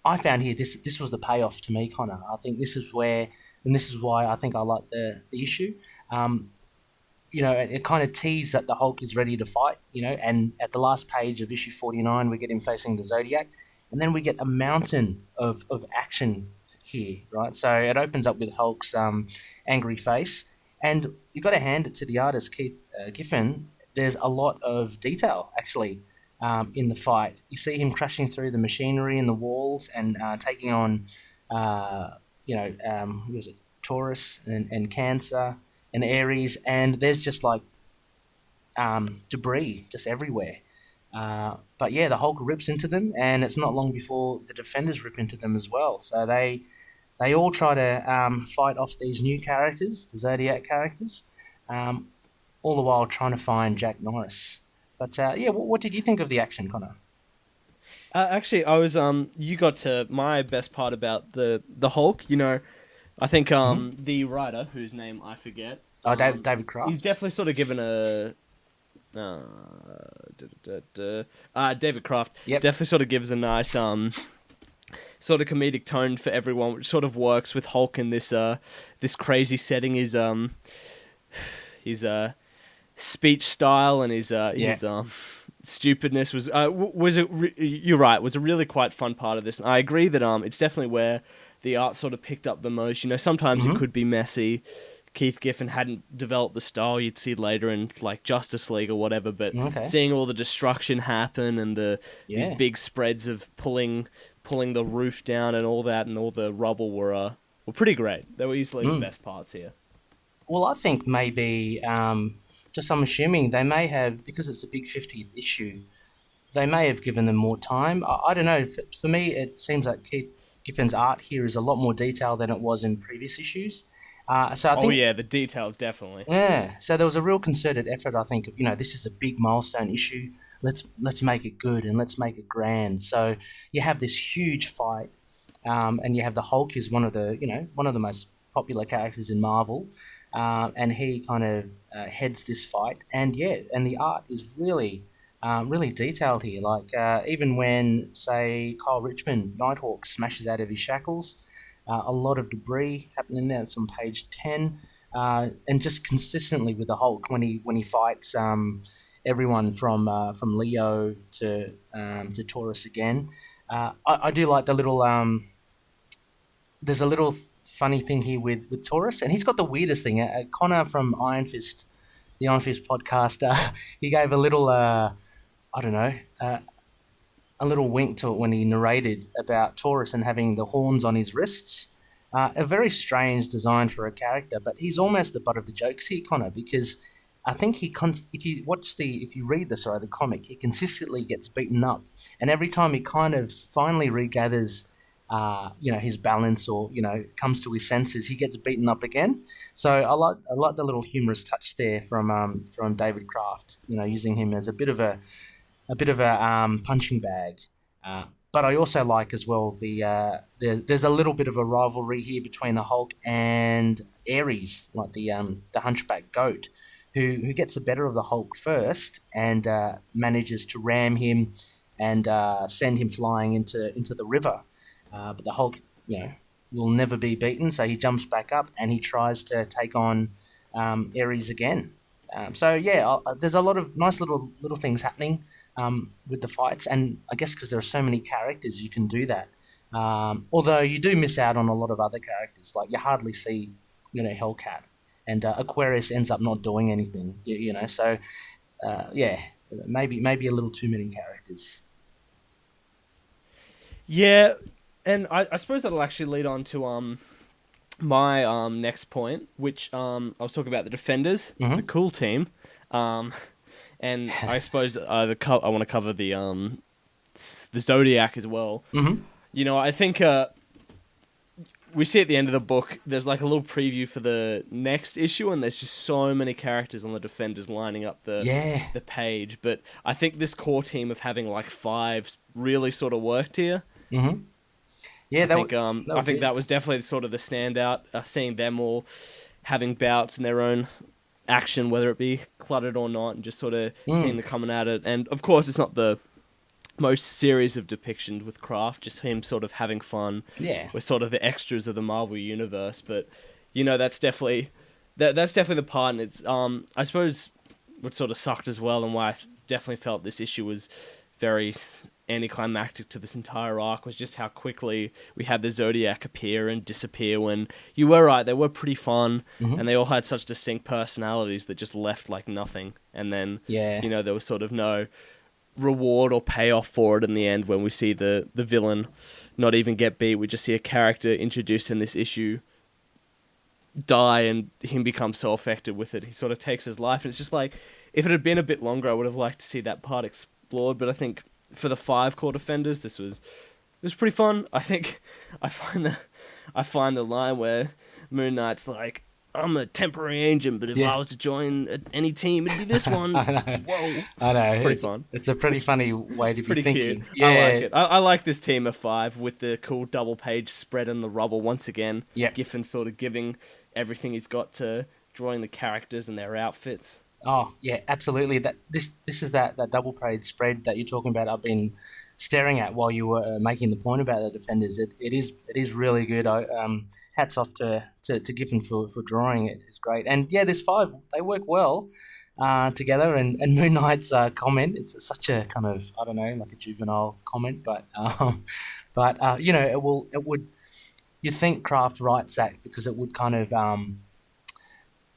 I found here this was the payoff to me, Connor. I think this is where, and this is why I think I like the issue. It kind of teased that the Hulk is ready to fight, and at the last page of issue 49, we get him facing the Zodiac, and then we get a mountain of action here, right? So it opens up with Hulk's angry face, and you've got to hand it to the artist, Keith Giffen. There's a lot of detail, actually, in the fight. You see him crashing through the machinery and the walls and taking on, who was it, Taurus and Cancer and Aries, and there's just like debris just everywhere. But yeah, the Hulk rips into them, and it's not long before the Defenders rip into them as well. So they all try to fight off these new characters, the Zodiac characters, all the while trying to find Jack Norris. But what did you think of the action, Connor? Actually, I was you got to my best part about the Hulk. I think the writer, whose name I forget. David Kraft. He's definitely sort of given a David Kraft. Yep. Definitely sort of gives a nice sort of comedic tone for everyone, which sort of works with Hulk in this crazy setting. His speech style and his stupidness was you're right, was a really quite fun part of this. And I agree that it's definitely where the art sort of picked up the most. Sometimes it could be messy. Keith Giffen hadn't developed the style you'd see later in like Justice League or whatever, but seeing all the destruction happen and these big spreads of pulling the roof down and all that and all the rubble were pretty great. They were easily the best parts here. Well, I think maybe, just I'm assuming they may have, because it's a big 50th issue, they may have given them more time. I don't know. For me, it seems like Keith Giffen's art here is a lot more detailed than it was in previous issues. So I think, the detail definitely. yeah. So there was a real concerted effort. I think this is a big milestone issue. Let's make it good and let's make it grand. So you have this huge fight, and you have the Hulk is one of the most popular characters in Marvel, and he kind of heads this fight. And the art is really detailed here. Like even when, say, Kyle Richmond, Nighthawk, smashes out of his shackles, a lot of debris happening there. It's on page 10, and just consistently with the Hulk when he fights everyone from Leo to Taurus again. I do like the little. There's a little funny thing here with Taurus, and he's got the weirdest thing. Connor from Iron Fist, the Iron Fist podcast, he gave a little. A little wink to it when he narrated about Taurus and having the horns on his wrists. A very strange design for a character, but he's almost the butt of the jokes here, Connor, because I think if you read the comic, he consistently gets beaten up, and every time he kind of finally regathers, his balance or comes to his senses, he gets beaten up again. So I like the little humorous touch there from David Kraft, using him as a bit of a punching bag. But I also like as well there's a little bit of a rivalry here between the Hulk and Ares, like the hunchback goat, who gets the better of the Hulk first and manages to ram him and send him flying into the river. But the Hulk, will never be beaten, so he jumps back up and he tries to take on Ares again. There's a lot of nice little things happening with the fights, and I guess because there are so many characters, you can do that. Although you do miss out on a lot of other characters, like you hardly see, Hellcat, and Aquarius ends up not doing anything. So maybe a little too many characters. Yeah, and I suppose that'll actually lead on to my next point, which I was talking about the Defenders, the cool team, and I suppose I want to cover the Zodiac as well. Mm-hmm. I think we see at the end of the book there's like a little preview for the next issue, and there's just so many characters on the Defenders lining up the page. But I think this core team of having like 5 really sort of worked here. Mm-hmm. Yeah, I think that was definitely sort of the standout. Seeing them all having bouts in their own action, whether it be cluttered or not, and just sort of seeing them coming at it. And of course, it's not the most serious of depictions with Kraft, just him sort of having fun. Yeah, with sort of the extras of the Marvel universe. But that's definitely the part. And it's I suppose what sort of sucked as well, and why I definitely felt this issue was very anticlimactic to this entire arc, was just how quickly we had the Zodiac appear and disappear. When you were right, they were pretty fun, and they all had such distinct personalities that just left like nothing. And then there was sort of no reward or payoff for it in the end. When we see the villain not even get beat, we just see a character introduced in this issue die, and him become so affected with it, he sort of takes his life. And it's just like, if it had been a bit longer, I would have liked to see that part explored. But I think for the 5 core Defenders, it was pretty fun. I think I find the line where Moon Knight's like, I'm a temporary agent, but if I was to join any team, it'd be this one. I know. Whoa. I know. It's pretty fun. It's a pretty funny way to be pretty thinking. Cute. Yeah. I like it. I like this team of 5 with the cool double page spread in the rubble once again. Yep. Giffen sort of giving everything he's got to drawing the characters and their outfits. Oh yeah, absolutely. This is that double page spread that you're talking about. I've been staring at while you were making the point about the Defenders. It is really good. Hats off to Giffen for drawing it. It's great. And yeah, there's 5. They work well together. And Moon Knight's comment. It's such a kind of, I don't know, like a juvenile comment, but it would. You think Kraft writes that because it would kind of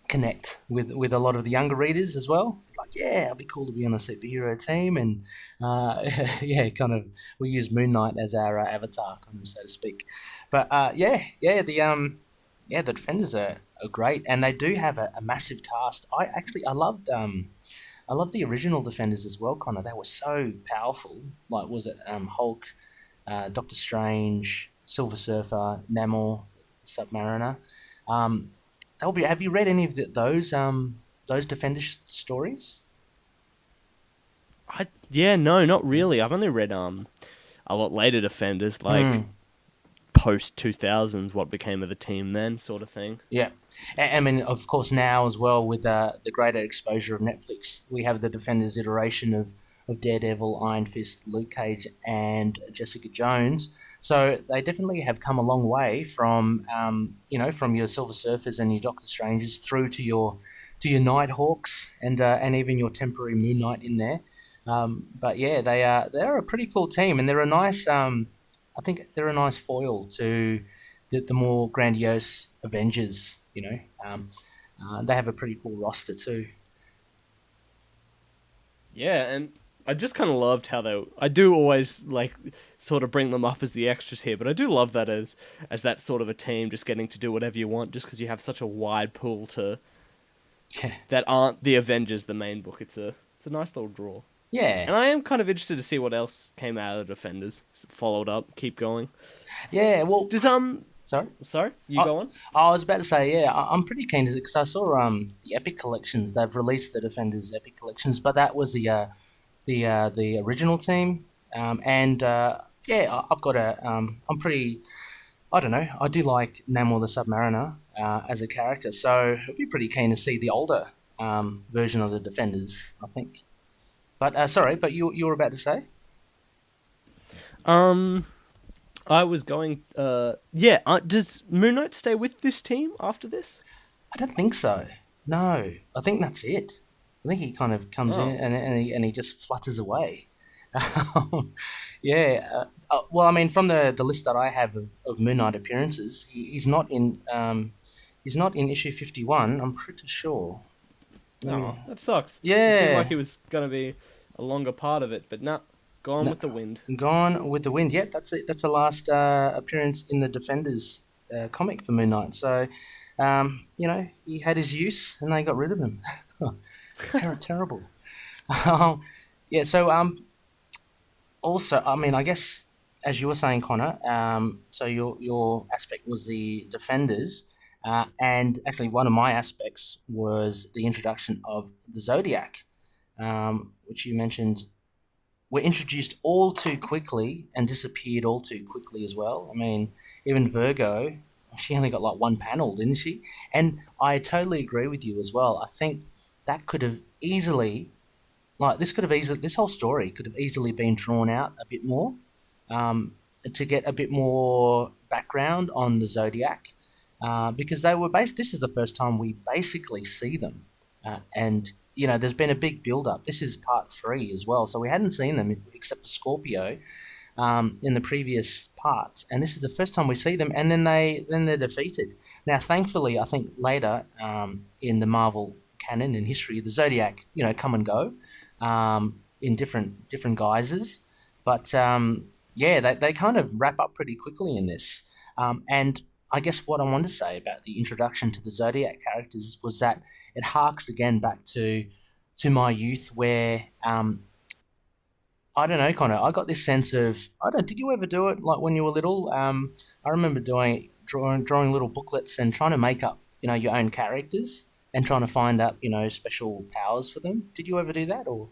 connect with a lot of the younger readers as well. Like, yeah, it'd be cool to be on a superhero team, and kind of we use Moon Knight as our avatar, kind of, so to speak. But the Defenders are great, and they do have a massive cast. I loved I love the original Defenders as well, Connor. They were so powerful. Like, was it Hulk, Doctor Strange, Silver Surfer, Namor, Submariner? Have you read any of those Defenders stories? No, not really. I've only read a lot later Defenders, like post 2000s, what became of the team then, sort of thing. Yeah. I mean, of course, now as well, with the greater exposure of Netflix, we have the Defenders iteration of Daredevil, Iron Fist, Luke Cage, and Jessica Jones. So they definitely have come a long way from, from your Silver Surfers and your Doctor Strangers through to your Nighthawks and even your temporary Moon Knight in there. But yeah, they're a pretty cool team, and they're a nice. I think they're a nice foil to the more grandiose Avengers. They have a pretty cool roster too. Yeah, and I just kind of loved how I do always like sort of bring them up as the extras here, but I do love that as that sort of a team, just getting to do whatever you want, just because you have such a wide pool that aren't the Avengers, the main book. It's a nice little draw. Yeah. And I am kind of interested to see what else came out of the Defenders. Followed up, keep going. Yeah, well... Does, Sorry? You go on? I was about to say, yeah, I'm pretty keen to... Because I saw the Epic Collections. They've released the Defenders Epic Collections, but that was the original team. I've got I'm pretty... I don't know. I do like Namor the Submariner as a character, so I'd be pretty keen to see the older version of the Defenders, I think. But sorry, but you were about to say? I was going. Does Moon Knight stay with this team after this? I don't think so. No, I think that's it. I think he kind of comes in and he just flutters away. Well, I mean, from the list that I have of Moon Knight appearances, he's not in issue 51. I'm pretty sure. That sucks. Yeah. It seemed like he was going to be a longer part of it, but gone with the wind. Gone with the wind. Yep, that's it. That's the last appearance in the Defenders comic for Moon Knight. So, he had his use and they got rid of him. Terrible. Also, I mean, I guess, as you were saying, Connor, so your aspect was the Defenders. And actually, one of my aspects was the introduction of the Zodiac, which you mentioned were introduced all too quickly and disappeared all too quickly as well. I mean, even Virgo, she only got like one panel, didn't she? And I totally agree with you as well. I think that could have easily, this whole story could have easily been drawn out a bit more to get a bit more background on the Zodiac. Because they were this is the first time we basically see them. And, there's been a big build-up. This is part 3 as well. So we hadn't seen them except for Scorpio in the previous parts. And this is the first time we see them. And then they're defeated. Now, thankfully, I think later in the Marvel canon and history, the Zodiac, come and go in different guises. But, they kind of wrap up pretty quickly in this. And I guess what I want to say about the introduction to the Zodiac characters was that it harks again back to my youth where, I don't know, Connor, I got this sense of, did you ever do it like when you were little? I remember drawing little booklets and trying to make up, your own characters and trying to find out, special powers for them. Did you ever do that or?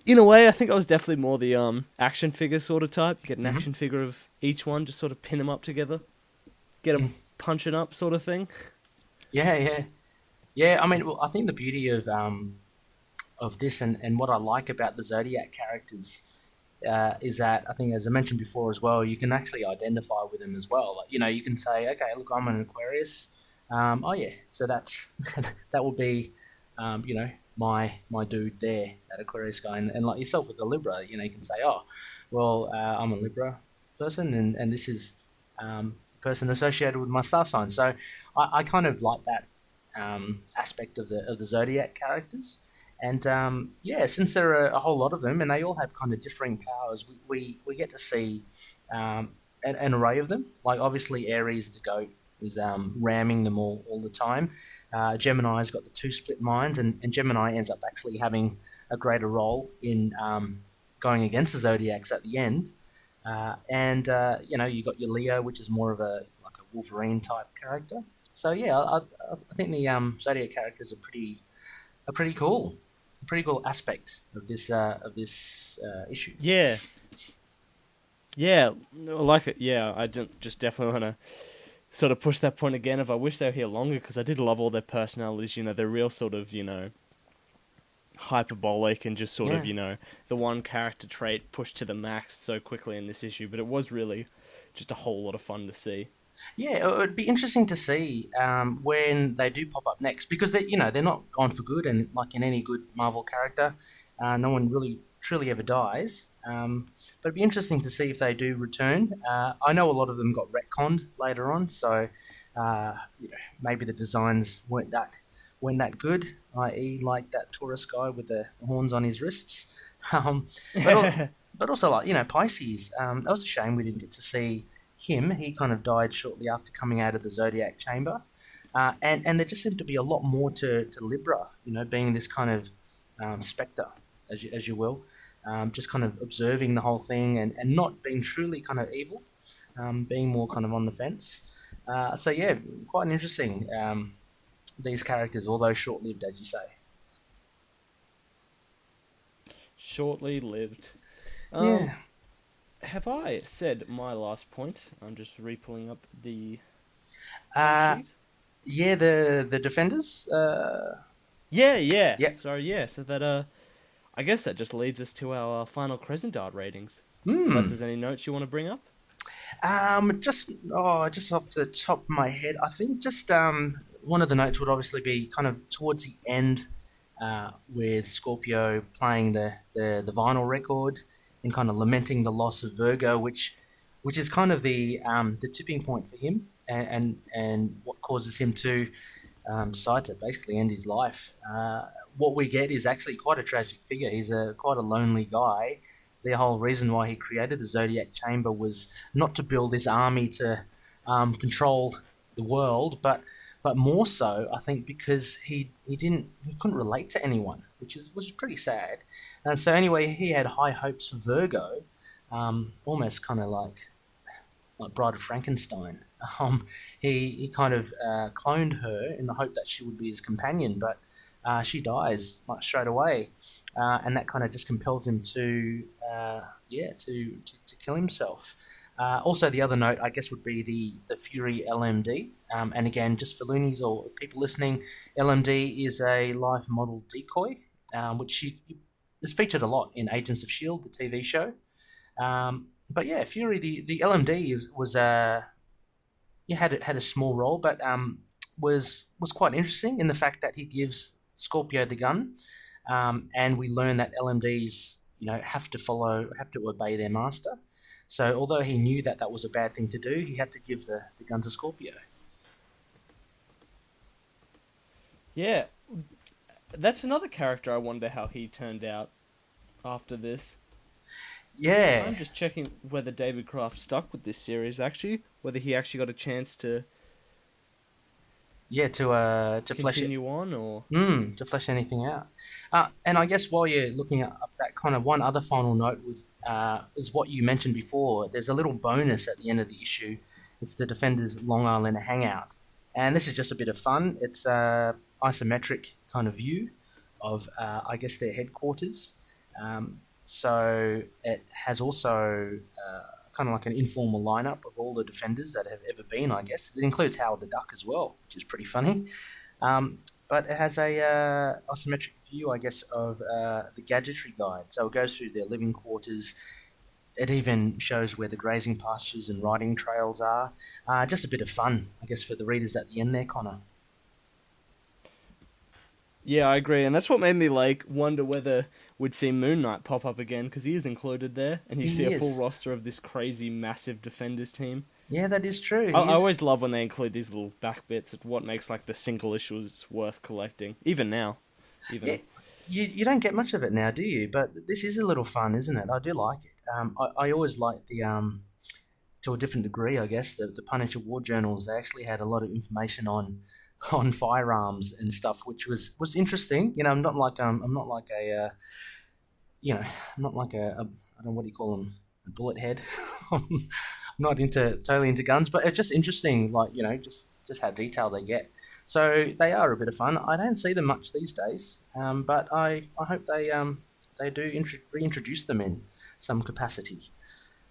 In a way, I think I was definitely more the action figure sort of type. Get an action figure of each one, just sort of pin them up together. Get them punching up sort of thing. Yeah. I mean, I think the beauty of this and what I like about the Zodiac characters is that I think, as I mentioned before as well, you can actually identify with them as well. Like, you can say, okay, look, I'm an Aquarius. So that's that will be, my dude there, that Aquarius guy, and like yourself with the Libra, you can say, I'm a Libra person, and this is person associated with my star sign. So I kind of like that aspect of the Zodiac characters. And since there are a whole lot of them and they all have kind of differing powers, we get to see an array of them. Like obviously Aries the goat ramming them all the time. Gemini's got the 2 split minds, and Gemini ends up actually having a greater role in going against the Zodiacs at the end. You got your Leo, which is more of a Wolverine type character. So yeah, I think the Zodiac characters are pretty cool. A pretty cool aspect of this issue. Yeah. Yeah, like it. Yeah, I just definitely want to sort of push that point again. If I wish they were here longer, because I did love all their personalities. They're real sort of hyperbolic and just sort of the one character trait pushed to the max so quickly in this issue. But it was really just a whole lot of fun to see. Yeah, it would be interesting to see when they do pop up next, because they're not gone for good, and like in any good Marvel character, no one really truly ever dies. But it'd be interesting to see if they do return. I know a lot of them got retconned later on, so maybe the designs weren't that good, i.e. like that Taurus guy with the horns on his wrists. But also Pisces. That was a shame we didn't get to see him. He kind of died shortly after coming out of the Zodiac Chamber. And there just seemed to be a lot more to Libra, being this kind of spectre, as you will. Just kind of observing the whole thing and not being truly kind of evil, being more kind of on the fence. So yeah, quite an interesting, these characters, although short-lived, as you say. Shortly lived. Yeah. Have I said my last point? I'm just re-pulling up the Uh, sheet. yeah, the Defenders. Yeah. Yep. Sorry, yeah. So that I guess that just leads us to our final Crescent Dart ratings. Mm. Unless there's any notes you want to bring up. Just off the top of my head, I think just one of the notes would obviously be kind of towards the end, with Scorpio playing the vinyl record and kind of lamenting the loss of Virgo, which is kind of the tipping point for him, and what causes him to decide to basically end his life. What we get is actually quite a tragic figure. He's quite a lonely guy. The whole reason why he created the Zodiac Chamber was not to build this army to control the world, but more so, I think, because he couldn't relate to anyone, which was pretty sad. And so anyway, he had high hopes for Virgo, almost kind of like Bride of Frankenstein. He kind of cloned her in the hope that she would be his companion, but she dies straight away. And that kind of just compels him to kill himself. Also, the other note, I guess, would be the Fury LMD. And again, just for loonies or people listening, LMD is a life model decoy, which is featured a lot in Agents of S.H.I.E.L.D., the TV show. But yeah, Fury, the LMD was had a small role, but was quite interesting in the fact that he gives Scorpio the gun. And we learn that LMDs, have to obey their master. So although he knew that was a bad thing to do, he had to give the gun to Scorpio. Yeah, that's another character I wonder how he turned out after this. Yeah. I'm just checking whether David Kraft stuck with this series, actually. Whether he actually got a chance to... Yeah, to continue on, or to flesh anything out. And I guess while you're looking up that, kind of one other final note is what you mentioned before. There's a little bonus at the end of the issue. It's the Defenders Long Island Hangout, and this is just a bit of fun. It's a isometric kind of view of I guess their headquarters. So it has also kind of like an informal lineup of all the Defenders that have ever been, I guess. It includes Howard the Duck as well, which is pretty funny. But it has a isometric view, I guess, of the gadgetry guide. So it goes through their living quarters. It even shows where the grazing pastures and riding trails are. Just a bit of fun, I guess, for the readers at the end there, Connor. Yeah, I agree, and that's what made me wonder whether we'd see Moon Knight pop up again, because he is included there, and you see a full roster of this crazy, massive Defenders team. Yeah, that is true. I always love when they include these little back bits of what makes the single issues worth collecting, even now. Yeah, you don't get much of it now, do you? But this is a little fun, isn't it? I do like it. I always like the to a different degree, I guess. The Punisher war journals, they actually had a lot of information on firearms and stuff, which was interesting. You know, I'm not like a you know, I'm not like a I don't know what do you call them, a bullet head. I'm not totally into guns, but it's just interesting, like, you know, just how detailed they get. So they are a bit of fun. I don't see them much these days, but I hope they do reintroduce them in some capacity.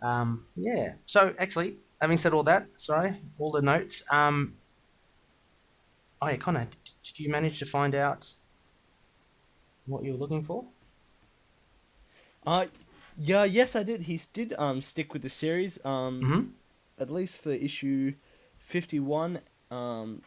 Yeah. So actually, having said all that, all the notes. Oh yeah, Connor, did you manage to find out what you were looking for? Yeah, yes, I did. He did stick with the series. At least for issue 51. And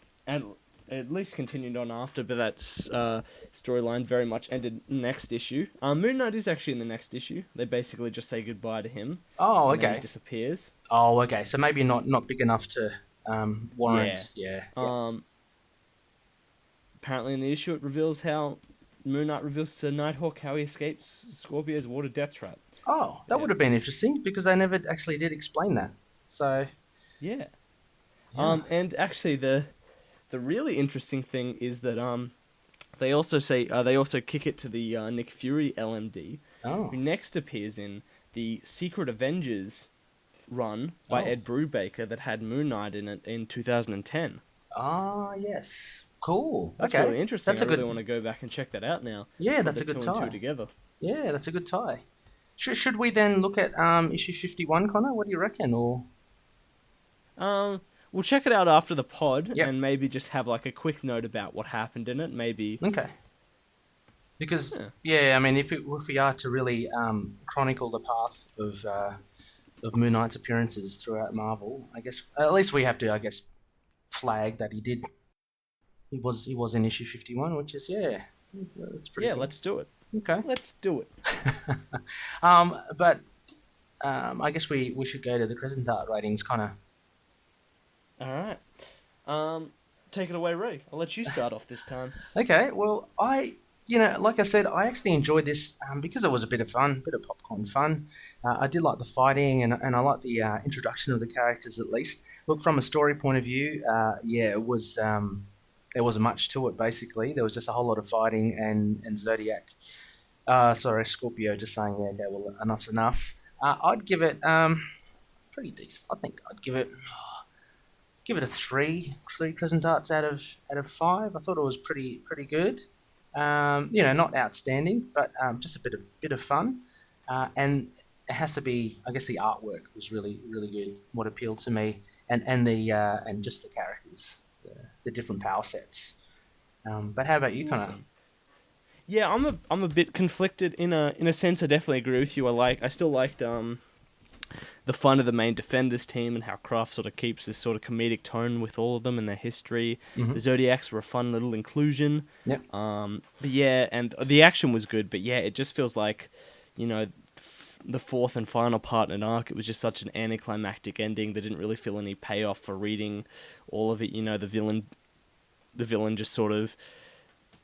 at least continued on after, but that storyline very much ended next issue. Moon Knight is actually in the next issue. They basically just say goodbye to him. Oh, okay. And then he disappears. Oh, okay. So maybe not big enough to warrant. Yeah. Apparently in the issue it reveals how Moon Knight reveals to Nighthawk how he escapes Scorpio's water death trap. Oh, that would have been interesting because they never actually did explain that. So. Yeah. And actually the really interesting thing is that they also say they also kick it to the Nick Fury LMD, who next appears in the Secret Avengers run by Ed Brubaker that had Moon Knight in it in 2010. Ah, yes, cool. That's really interesting. I really want to go back and check that out now. Yeah, that's a good tie. Two together. Yeah, that's a good tie. Should we then look at issue 51, Connor? What do you reckon? Or we'll check it out after the pod, and maybe just have like a quick note about what happened in it. Maybe. Okay. Because I mean, if we are to really chronicle the path of Moon Knight's appearances throughout Marvel, I guess at least we have to, flag that he was in issue 51, which is that's pretty. Yeah, cool. Let's do it. Okay. Let's do it. But I guess we should go to the Crescent Art ratings, Connor. All right. Take it away, Ray. I'll let you start off this time. Okay. Well, like I said, I actually enjoyed this because it was a bit of fun, a bit of popcorn fun. I did like the fighting, and I liked the introduction of the characters at least. Look, from a story point of view, it was there wasn't much to it. Basically, there was just a whole lot of fighting and Zodiac. Scorpio just saying, okay, well, enough's enough. I'd give it pretty decent. I think I'd give it a 3 Crescent Arts out of 5. I thought it was pretty good. Not outstanding, but just a bit of fun. And it has to be, I guess, the artwork was really good. What appealed to me, and just the characters, the different power sets. But how about you, Connor? Yeah, I'm a bit conflicted in a sense. I definitely agree with you. I still liked the fun of the main Defenders team and how Kraft sort of keeps this sort of comedic tone with all of them and their history. Mm-hmm. The Zodiacs were a fun little inclusion. Yep. But yeah, and the action was good. But yeah, it just feels like, the fourth and final part in an arc, it was just such an anticlimactic ending. They didn't really feel any payoff for reading all of it. The villain just sort of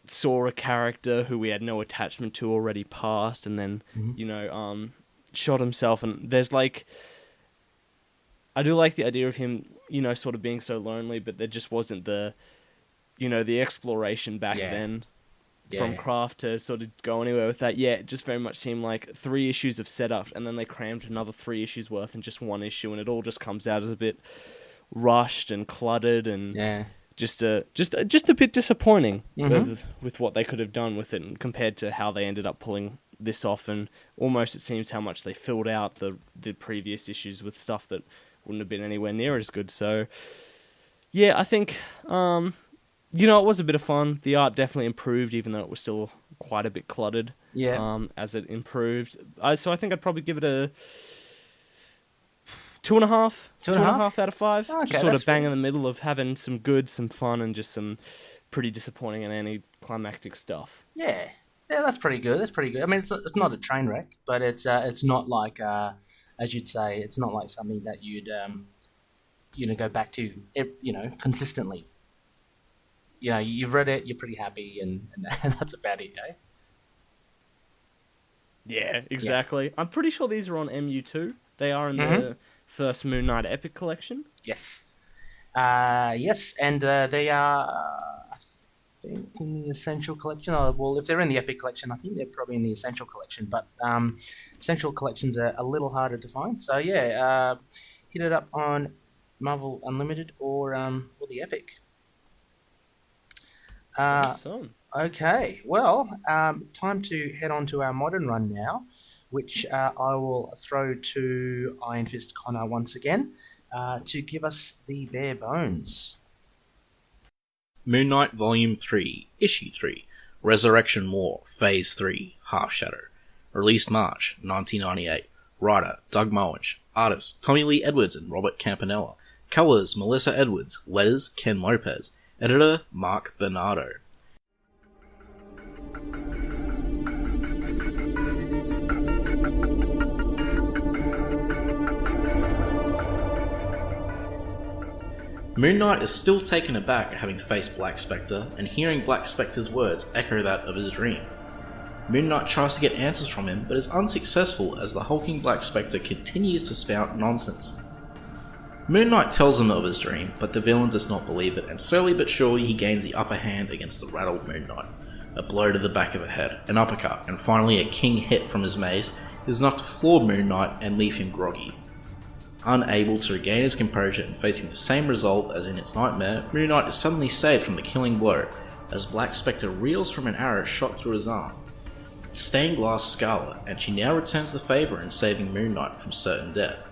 saw a character who we had no attachment to already passed, and then shot himself. And there's I do like the idea of him sort of being so lonely, but there just wasn't the exploration back then from Kraft to sort of go anywhere with that. It just very much seemed like 3 issues of setup, and then they crammed another 3 issues worth in just 1 issue, and it all just comes out as a bit rushed and cluttered and just a bit disappointing with what they could have done with it, and compared to how they ended up pulling this off. And almost it seems how much they filled out the previous issues with stuff that wouldn't have been anywhere near as good. So yeah, I think it was a bit of fun. The art definitely improved, even though it was still quite a bit cluttered as it improved. So I think I'd probably give it a 2.5 out of 5. Okay, just sort of bang in the middle of having some good, some fun, and just some pretty disappointing and anticlimactic stuff. Yeah, that's pretty good. I mean, it's not a train wreck, but it's not like as you'd say, it's not like something that you'd go back to consistently. You've read it, you're pretty happy, and that's about it, eh? Yeah, exactly. Yeah. I'm pretty sure these are on MU2. They are in the first Moon Knight Epic Collection. Yes. Yes, and they are, I think, in the Essential Collection. Well, if they're in the Epic Collection, I think they're probably in the Essential Collection, but Essential Collections are a little harder to find. So, yeah, hit it up on Marvel Unlimited or the Epic. Awesome. Okay, well, it's time to head on to our modern run now, which I will throw to Iron Fist Connor once again to give us the bare bones. Moon Knight Volume 3, Issue 3, Resurrection War, Phase 3, Half Shadow. Released March 1998. Writer, Doug Moench. Artists, Tommy Lee Edwards and Robert Campanella. Colours, Melissa Edwards. Letters, Ken Lopez. Editor, Mark Bernardo. Moon Knight is still taken aback at having faced Black Spectre and hearing Black Spectre's words echo that of his dream. Moon Knight tries to get answers from him but is unsuccessful as the hulking Black Spectre continues to spout nonsense. Moon Knight tells him of his dream, but the villain does not believe it, and slowly but surely he gains the upper hand against the rattled Moon Knight. A blow to the back of the head, an uppercut, and finally a king hit from his mace is enough to floor Moon Knight and leave him groggy. Unable to regain his composure and facing the same result as in its nightmare, Moon Knight is suddenly saved from the killing blow as Black Spectre reels from an arrow shot through his arm. Stained glass scarlet, and she now returns the favour in saving Moon Knight from certain death.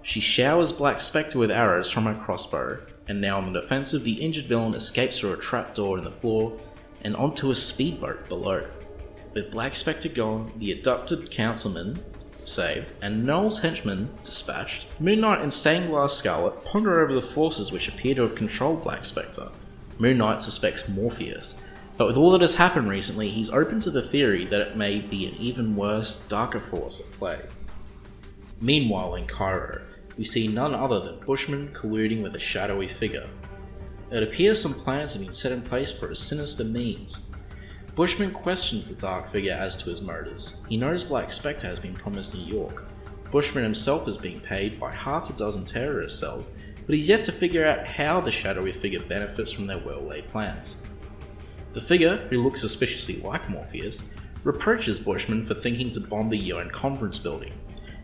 She showers Black Spectre with arrows from her crossbow, and now on the defensive, the injured villain escapes through a trapdoor in the floor and onto a speedboat below. With Black Spectre gone, the abducted councilman saved, and Noel's henchmen dispatched, Moon Knight and Stained Glass Scarlet ponder over the forces which appear to have controlled Black Spectre. Moon Knight suspects Morpheus, but with all that has happened recently, he's open to the theory that it may be an even worse, darker force at play. Meanwhile in Cairo, we see none other than Bushman colluding with a shadowy figure. It appears some plans have been set in place for a sinister means. Bushman questions the dark figure as to his motives. He knows Black Spectre has been promised New York. Bushman himself is being paid by half a dozen terrorist cells, but he's yet to figure out how the shadowy figure benefits from their well-laid plans. The figure, who looks suspiciously like Morpheus, reproaches Bushman for thinking to bomb the UN conference building.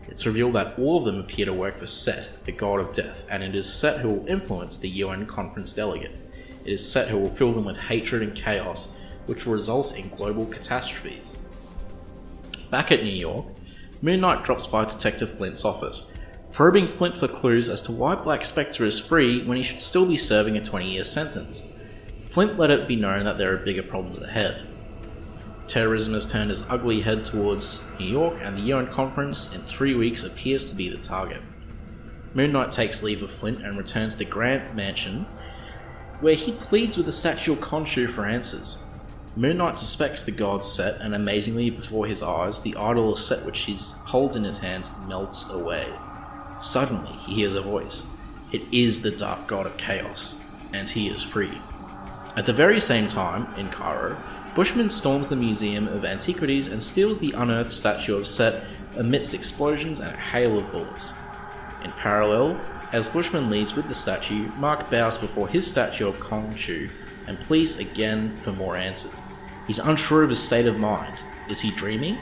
It's revealed that all of them appear to work for Set, the god of death, and it is Set who will influence the UN conference delegates. It is Set who will fill them with hatred and chaos, which will result in global catastrophes. Back at New York, Moon Knight drops by Detective Flint's office, probing Flint for clues as to why Black Spectre is free when he should still be serving a 20-year sentence. Flint let it be known that there are bigger problems ahead. Terrorism has turned its ugly head towards New York, and the UN conference in 3 weeks appears to be the target. Moon Knight takes leave of Flint and returns to Grant Mansion, where he pleads with the statue of Khonshu for answers. Moon Knight suspects the god Set, and amazingly, before his eyes, the idol of Set which he holds in his hands melts away. Suddenly, he hears a voice. It is the dark god of chaos, and he is free. At the very same time, in Cairo, Bushman storms the Museum of Antiquities and steals the unearthed statue of Set amidst explosions and a hail of bullets. In parallel, as Bushman leaves with the statue, Mark bows before his statue of Khonshu and pleads again for more answers. He's unsure of his state of mind. Is he dreaming?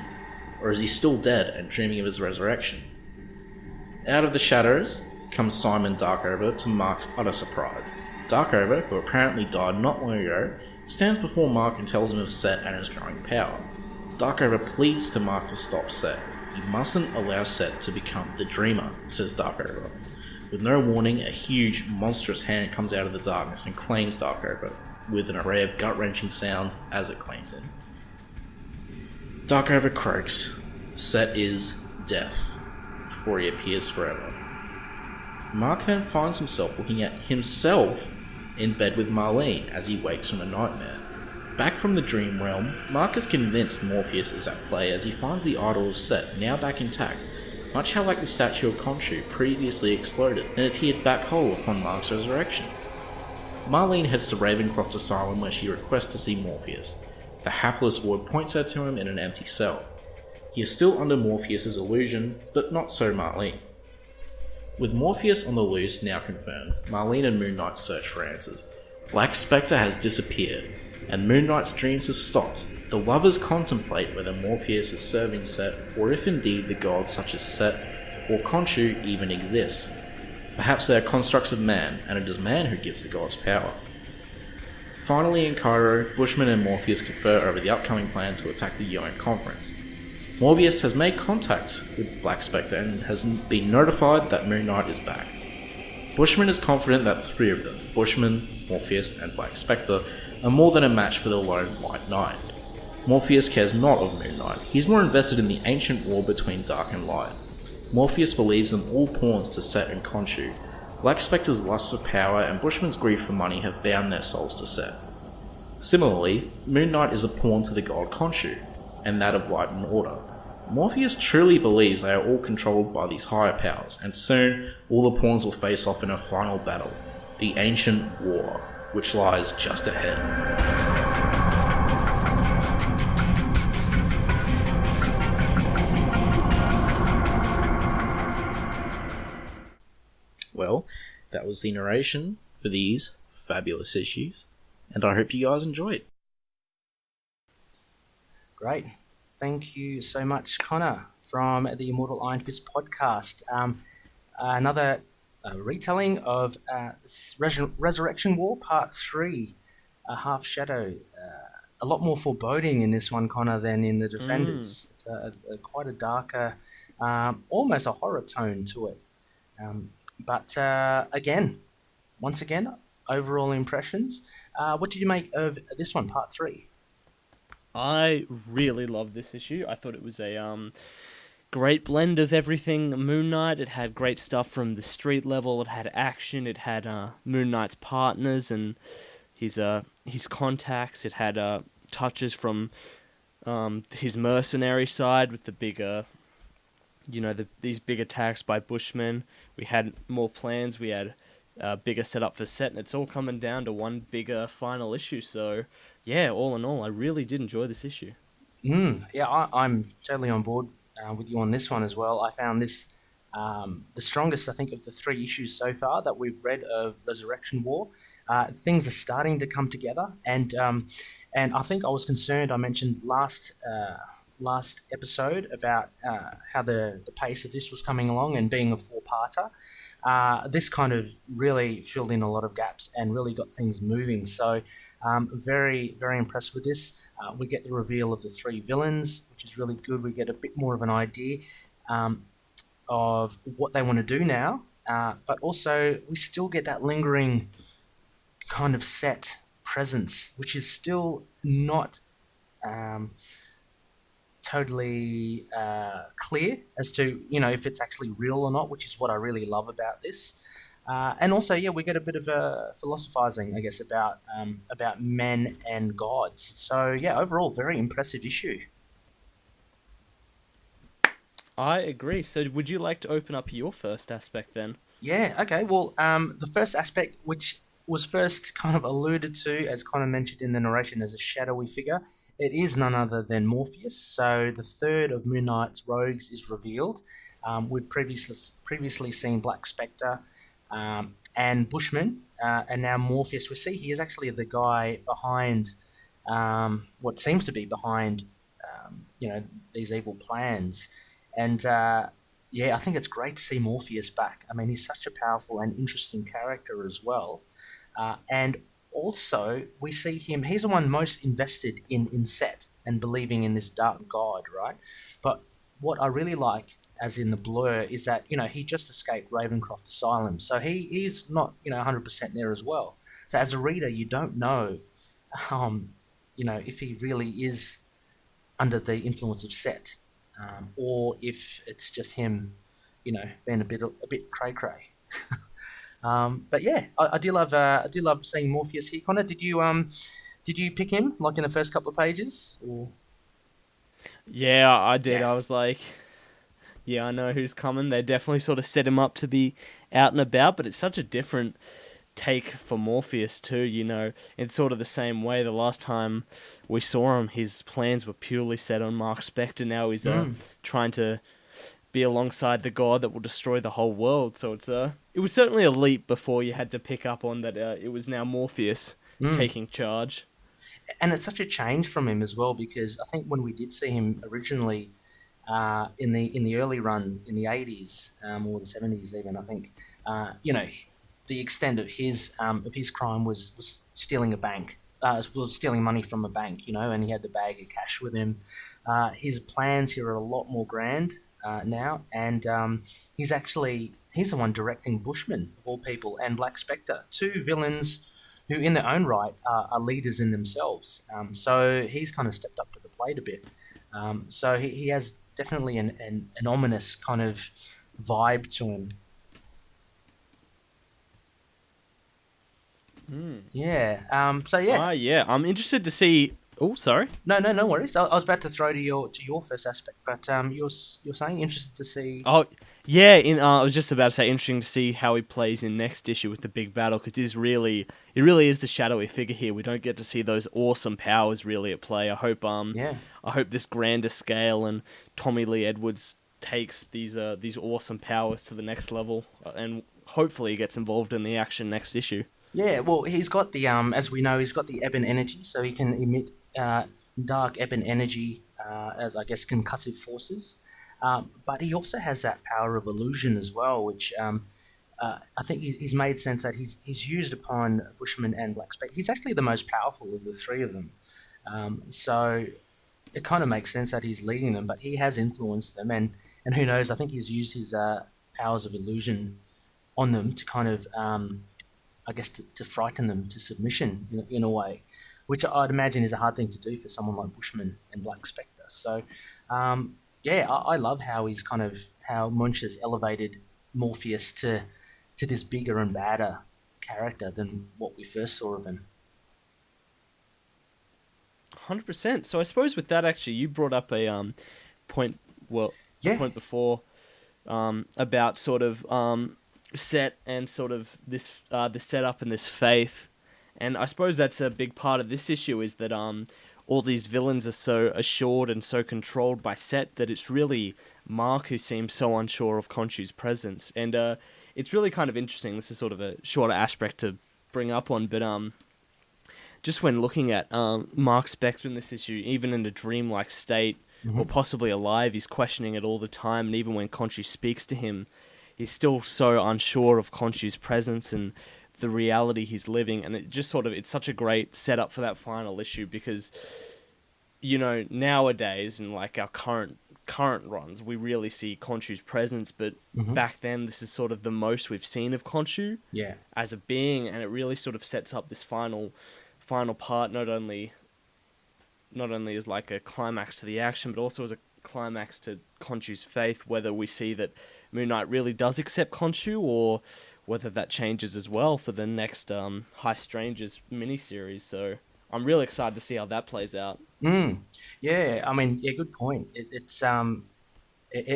Or is he still dead and dreaming of his resurrection? Out of the shadows comes Simon Darkover to Mark's utter surprise. Darkover, who apparently died not long ago, stands before Mark and tells him of Set and his growing power. Darkover pleads to Mark to stop Set. You mustn't allow Set to become the Dreamer, says Darkover. With no warning, a huge, monstrous hand comes out of the darkness and claims Darkover, with an array of gut-wrenching sounds as it claims him. Darkover croaks. Set is death, before he appears forever. Mark then finds himself looking at himself in bed with Marlene as he wakes from a nightmare. Back from the dream realm, Mark is convinced Morpheus is at play as he finds the idol of Set now back intact, much how like the statue of Khonshu previously exploded and appeared back whole upon Mark's resurrection. Marlene heads to Ravencroft Asylum where she requests to see Morpheus. The hapless ward points her to him in an empty cell. He is still under Morpheus's illusion, but not so Marlene. With Morpheus on the loose now confirmed, Marlene and Moon Knight search for answers. Black Spectre has disappeared, and Moon Knight's dreams have stopped. The lovers contemplate whether Morpheus is serving Set, or if indeed the gods such as Set or Khonshu even exist. Perhaps they are constructs of man, and it is man who gives the gods power. Finally in Cairo, Bushman and Morpheus confer over the upcoming plan to attack the UN conference. Morpheus has made contact with Black Spectre and has been notified that Moon Knight is back. Bushman is confident that the three of them, Bushman, Morpheus, and Black Spectre, are more than a match for the lone White Knight. Morpheus cares not of Moon Knight, he's more invested in the ancient war between dark and light. Morpheus believes them all pawns to Set and Khonshu. Black Spectre's lust for power and Bushman's greed for money have bound their souls to Set. Similarly, Moon Knight is a pawn to the god Khonshu, and that of light and order. Morpheus truly believes they are all controlled by these higher powers, and soon all the pawns will face off in a final battle, the ancient war, which lies just ahead. Well, that was the narration for these fabulous issues, and I hope you guys enjoyed. Great. Thank you so much, Connor, from the Immortal Iron Fist Podcast. Another retelling of Resurrection War Part 3, Half Shadow. A lot more foreboding in this one, Connor, than in the Defenders. It's quite a darker, almost a horror tone to it. But once again, overall impressions. What did you make of this one, Part 3? I really loved this issue. I thought it was a great blend of everything Moon Knight. It had great stuff from the street level. It had action. It had Moon Knight's partners and his contacts. It had touches from his mercenary side with the bigger, these big attacks by Bushmen. We had more plans. We had bigger setup for Set, and it's all coming down to one bigger final issue. So, yeah, all in all, I really did enjoy this issue. Yeah, I'm totally on board with you on this one as well. I found this the strongest, I think, of the 3 issues so far that we've read of Resurrection War. Things are starting to come together, and I think I was concerned. I mentioned last episode about how the pace of this was coming along and being a 4-parter. This kind of really filled in a lot of gaps and really got things moving. So very, very impressed with this. We get the reveal of the 3 villains, which is really good. We get a bit more of an idea of what they want to do now. But also we still get that lingering kind of Set presence, which is still not totally clear as to if it's actually real or not, which is what I really love about this. And also, we get a bit of philosophizing, I guess, about men and gods. So overall, very impressive issue. I agree. So would you like to open up your first aspect then? Yeah, okay. Well, the first aspect, which was first kind of alluded to, as Connor mentioned in the narration, as a shadowy figure, it is none other than Morpheus. So the third of Moon Knight's rogues is revealed. We've previously seen Black Spectre and Bushman, and now Morpheus. We see he is actually the guy behind what seems to be behind these evil plans. And I think it's great to see Morpheus back. I mean, he's such a powerful and interesting character as well. And also, we see him, he's the one most invested in Set and believing in this dark god, right? But what I really like, as in the Blur, is that, he just escaped Ravencroft Asylum. So he's not, 100% there as well. So as a reader, you don't know, if he really is under the influence of Set, or if it's just him, being a bit cray-cray. But I do love seeing Morpheus here. Connor, did you pick him like in the first couple of pages? Or? Yeah, I did. Yeah. I was like, I know who's coming. They definitely sort of set him up to be out and about, but it's such a different take for Morpheus too. In sort of the same way. The last time we saw him, his plans were purely set on Mark Spector. Now he's trying to be alongside the god that will destroy the whole world. So it was certainly a leap before you had to pick up on that it was now Morpheus taking charge. And it's such a change from him as well, because I think when we did see him originally in the early run in the 80s or the 70s even, I think, the extent of his crime was stealing a bank. Was stealing money from a bank, and he had the bag of cash with him. His plans here are a lot more grand now, and he's the one directing Bushman, of all people, and Black Spectre, two villains who in their own right are leaders in themselves. So he's kind of stepped up to the plate a bit. So he has definitely an ominous kind of vibe to him. Yeah. So yeah. Yeah. I'm interested to see. Oh, sorry. No worries. I was about to throw to your first aspect, but you're saying interested to see. Oh, yeah. I was just about to say interesting to see how he plays in next issue with the big battle, because it really is the shadowy figure here. We don't get to see those awesome powers really at play. I hope this grander scale and Tommy Lee Edwards takes these awesome powers to the next level, and hopefully he gets involved in the action next issue. Yeah, well, he's got the as we know, he's got the ebon energy, so he can emit dark ebon energy as, I guess, concussive forces. But he also has that power of illusion as well, which I think he's made sense that he's used upon Bushman and Black Spectre. He's actually the most powerful of the three of them. So it kind of makes sense that he's leading them, but he has influenced them, and who knows, I think he's used his powers of illusion on them to kind of... I guess to frighten them to submission in a way, which I'd imagine is a hard thing to do for someone like Bushman and Black Spectre. So, I love how Munch has elevated Morpheus to this bigger and badder character than what we first saw of him. 100%. So I suppose with that, actually, you brought up a point before about sort of... set and sort of this the setup and this faith, and I suppose that's a big part of this issue, is that all these villains are so assured and so controlled by Set that it's really Mark who seems so unsure of Khonshu's presence, and it's really kind of interesting. This is sort of a shorter aspect to bring up on, but just when looking at Mark Spectre in this issue, even in a dreamlike state or possibly alive, he's questioning it all the time, and even when Khonshu speaks to him, he's still so unsure of Khonshu's presence and the reality he's living, and it just sort of, it's such a great setup for that final issue, because nowadays in like our current runs we really see Khonshu's presence, but back then this is sort of the most we've seen of Khonshu as a being, and it really sort of sets up this final part, not only as like a climax to the action, but also as a climax to Khonshu's faith, whether we see that Moon Knight really does accept Khonshu, or whether that changes as well for the next High Strangers miniseries. So I'm really excited to see how that plays out. Yeah, I mean, good point.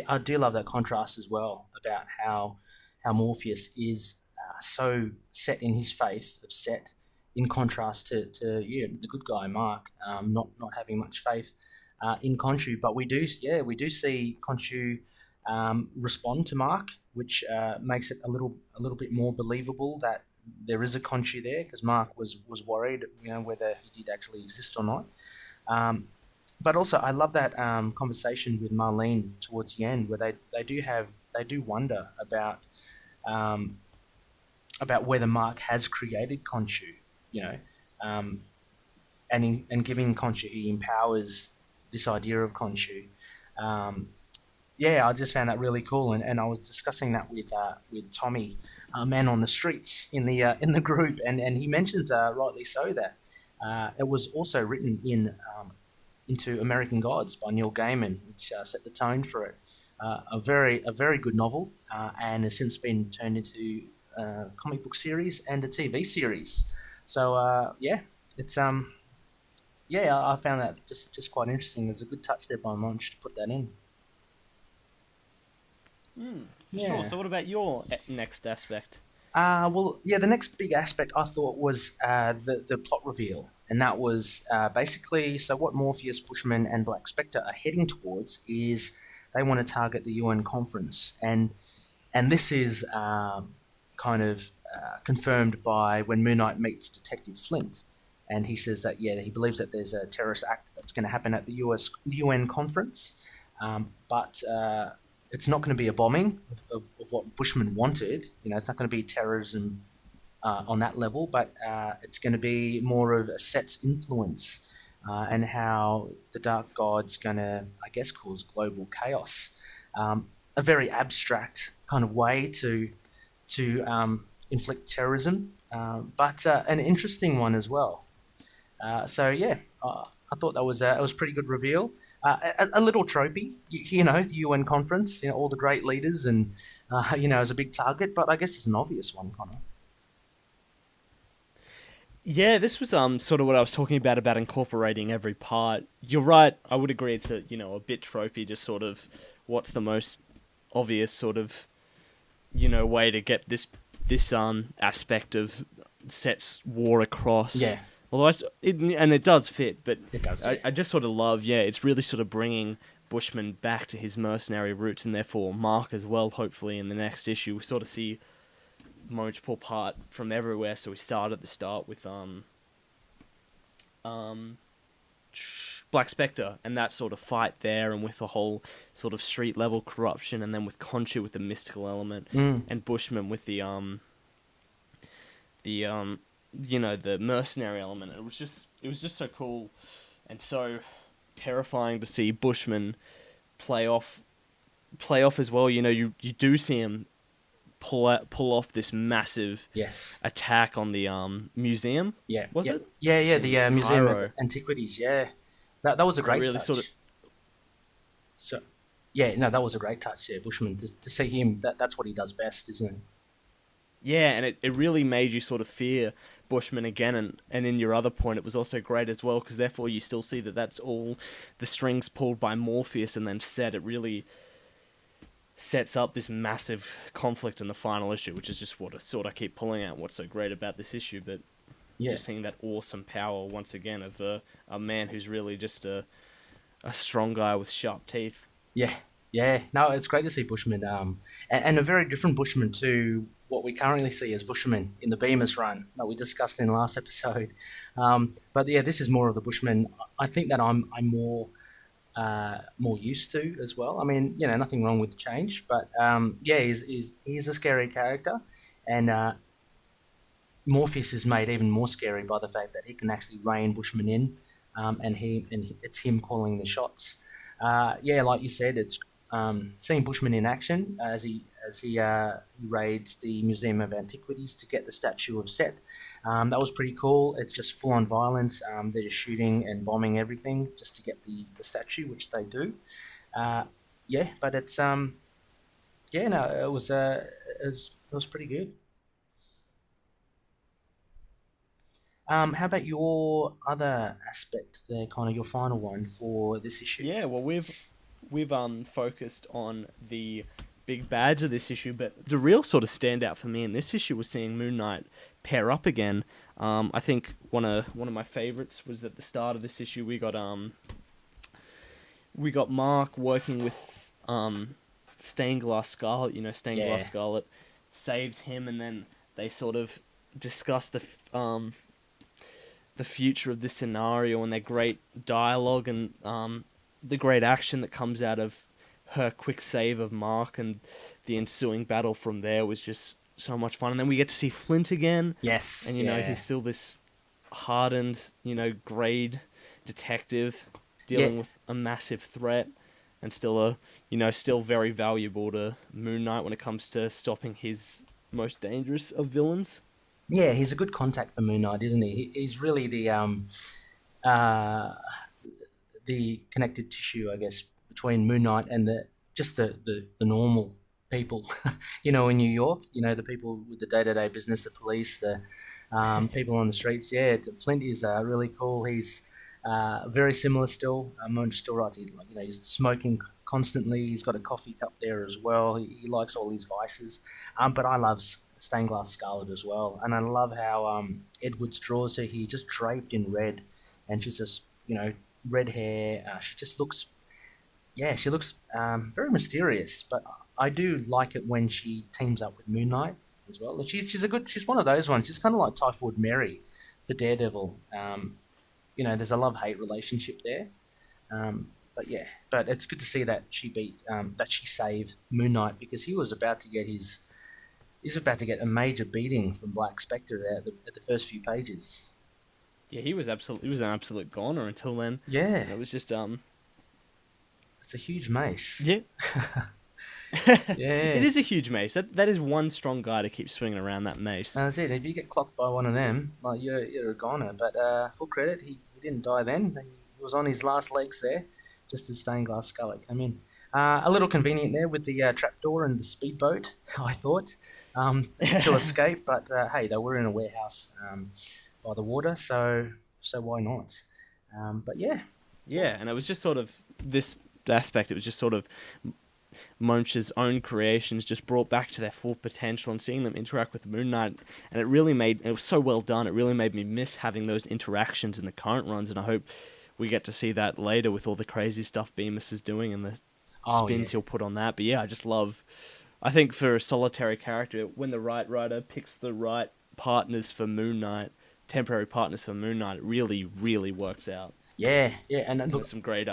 I do love that contrast as well about how Morpheus is so set in his faith of Set, in contrast to the good guy Mark, not having much faith in Khonshu. But we do see Khonshu respond to Mark, which makes it a little bit more believable that there is a Khonshu there, because Mark was worried, whether he did actually exist or not. But also, I love that conversation with Marlene towards the end, where they do wonder about whether Mark has created Khonshu, and giving Khonshu, he empowers this idea of Khonshu. I just found that really cool, and I was discussing that with Tommy, Man on the Streets, in the group, and he mentions rightly so that it was also written into American Gods by Neil Gaiman, which set the tone for it. A very good novel, and has since been turned into a comic book series and a TV series. So it's I found that just quite interesting. There's a good touch there by Munch to put that in. Sure. So what about your next aspect? The next big aspect I thought was the plot reveal, and that was basically, so what Morpheus, Bushman, and Black Spectre are heading towards is they want to target the UN conference, and this is kind of confirmed by when Moon Knight meets Detective Flint, and he says that he believes that there's a terrorist act that's going to happen at the UN conference, but it's not going to be a bombing of what Bushman wanted. It's not going to be terrorism on that level, but it's going to be more of a Set's influence and how the Dark God's going to, I guess, cause global chaos. A very abstract kind of way to inflict terrorism, but an interesting one as well. I thought that was a pretty good reveal. A little tropey, the UN conference, all the great leaders, and as a big target. But I guess it's an obvious one, Connor. Yeah, this was sort of what I was talking about incorporating every part. You're right. I would agree it's a bit tropey, just sort of what's the most obvious sort of way to get this aspect of Set's war across. Yeah. Although it does fit, but it does. I just sort of love, it's really sort of bringing Bushman back to his mercenary roots, and therefore Mark as well. Hopefully, in the next issue, we sort of see Moj pull part from everywhere. So we start at the start with Black Spectre and that sort of fight there, and with the whole sort of street level corruption, and then with Khonshu with the mystical element, and Bushman with the mercenary element. It was just so cool and so terrifying to see Bushman play off as well. You do see him pull off this massive attack on the museum. Yeah. Was it? Yeah, the Museum Cairo. of Antiquities. Yeah. That was a great really touch. That was a great touch. Yeah, Bushman, to see him, that's what he does best, isn't it? Yeah, and it really made you sort of fear Bushman again, and in your other point, it was also great as well, because therefore you still see that that's all the strings pulled by Morpheus, and then it really sets up this massive conflict in the final issue, which is just what I keep pulling at, what's so great about this issue, but just seeing that awesome power once again of a man who's really just a strong guy with sharp teeth. Yeah. No, it's great to see Bushman, and a very different Bushman to what we currently see as Bushman in the Bemis run that we discussed in the last episode. But this is more of the Bushman I think that I'm more used to as well. I mean, nothing wrong with change, but he's a scary character, and Morpheus is made even more scary by the fact that he can actually rein Bushman in, and it's him calling the shots. Like you said, it's seeing Bushman in action as he raids the Museum of Antiquities to get the statue of Set. That was pretty cool. It's just full on violence. They're just shooting and bombing everything just to get the statue, which they do. But it's it was pretty good. How about your other aspect there, Connor? Your final one for this issue? Yeah, well, we've focused on the big bads of this issue, but the real sort of standout for me in this issue was seeing Moon Knight pair up again. I think one of my favorites was at the start of this issue. We got Mark working with Stained Glass Scarlet. Stained Glass Scarlet saves him, and then they sort of discuss the future of this scenario and their great dialogue and the great action that comes out of her quick save of Mark, and the ensuing battle from there was just so much fun. And then we get to see Flint again. Yes. And, he's still this hardened, grade detective dealing with a massive threat, and still still very valuable to Moon Knight when it comes to stopping his most dangerous of villains. Yeah, he's a good contact for Moon Knight, isn't he? He's really the connected tissue, I guess, between Moon Knight and the normal people, in New York. The people with the day-to-day business, the police, the people on the streets. Yeah, Flint is really cool. He's very similar still. Moon still writes. He's smoking constantly. He's got a coffee cup there as well. He likes all his vices. But I love Stained Glass Scarlet as well, and I love how Edwards draws her. He just draped in red, and she's just red hair. She just looks Yeah, she looks very mysterious, but I do like it when she teams up with Moon Knight as well. She's one of those ones. She's kind of like Typhoid Mary for Daredevil. There's a love-hate relationship there. But it's good to see that she saved Moon Knight, because he's about to get a major beating from Black Spectre there at the first few pages. Yeah, he was an absolute goner until then. Yeah, And it was just it's a huge mace. Yeah. Yeah, It is a huge mace. That is one strong guy to keep swinging around that mace. that's it. If you get clocked by one of them, like you're a goner. But full credit, he didn't die then. He was on his last legs there, just as Stained Glass Scarlet came in. A little convenient there with the trapdoor and the speedboat, I thought, to escape. But hey, they were in a warehouse by the water, so why not? But yeah. Yeah, and it was just sort of this aspect. It was just sort of Munch's own creations just brought back to their full potential, and seeing them interact with Moon Knight, and it was so well done. It really made me miss having those interactions in the current runs, and I hope we get to see that later with all the crazy stuff Bemis is doing and the spins he'll put on that. But yeah, I think for a solitary character, when the right writer picks the right partners for Moon Knight, temporary partners for Moon Knight, it really, really works out. Yeah, and look, there's some great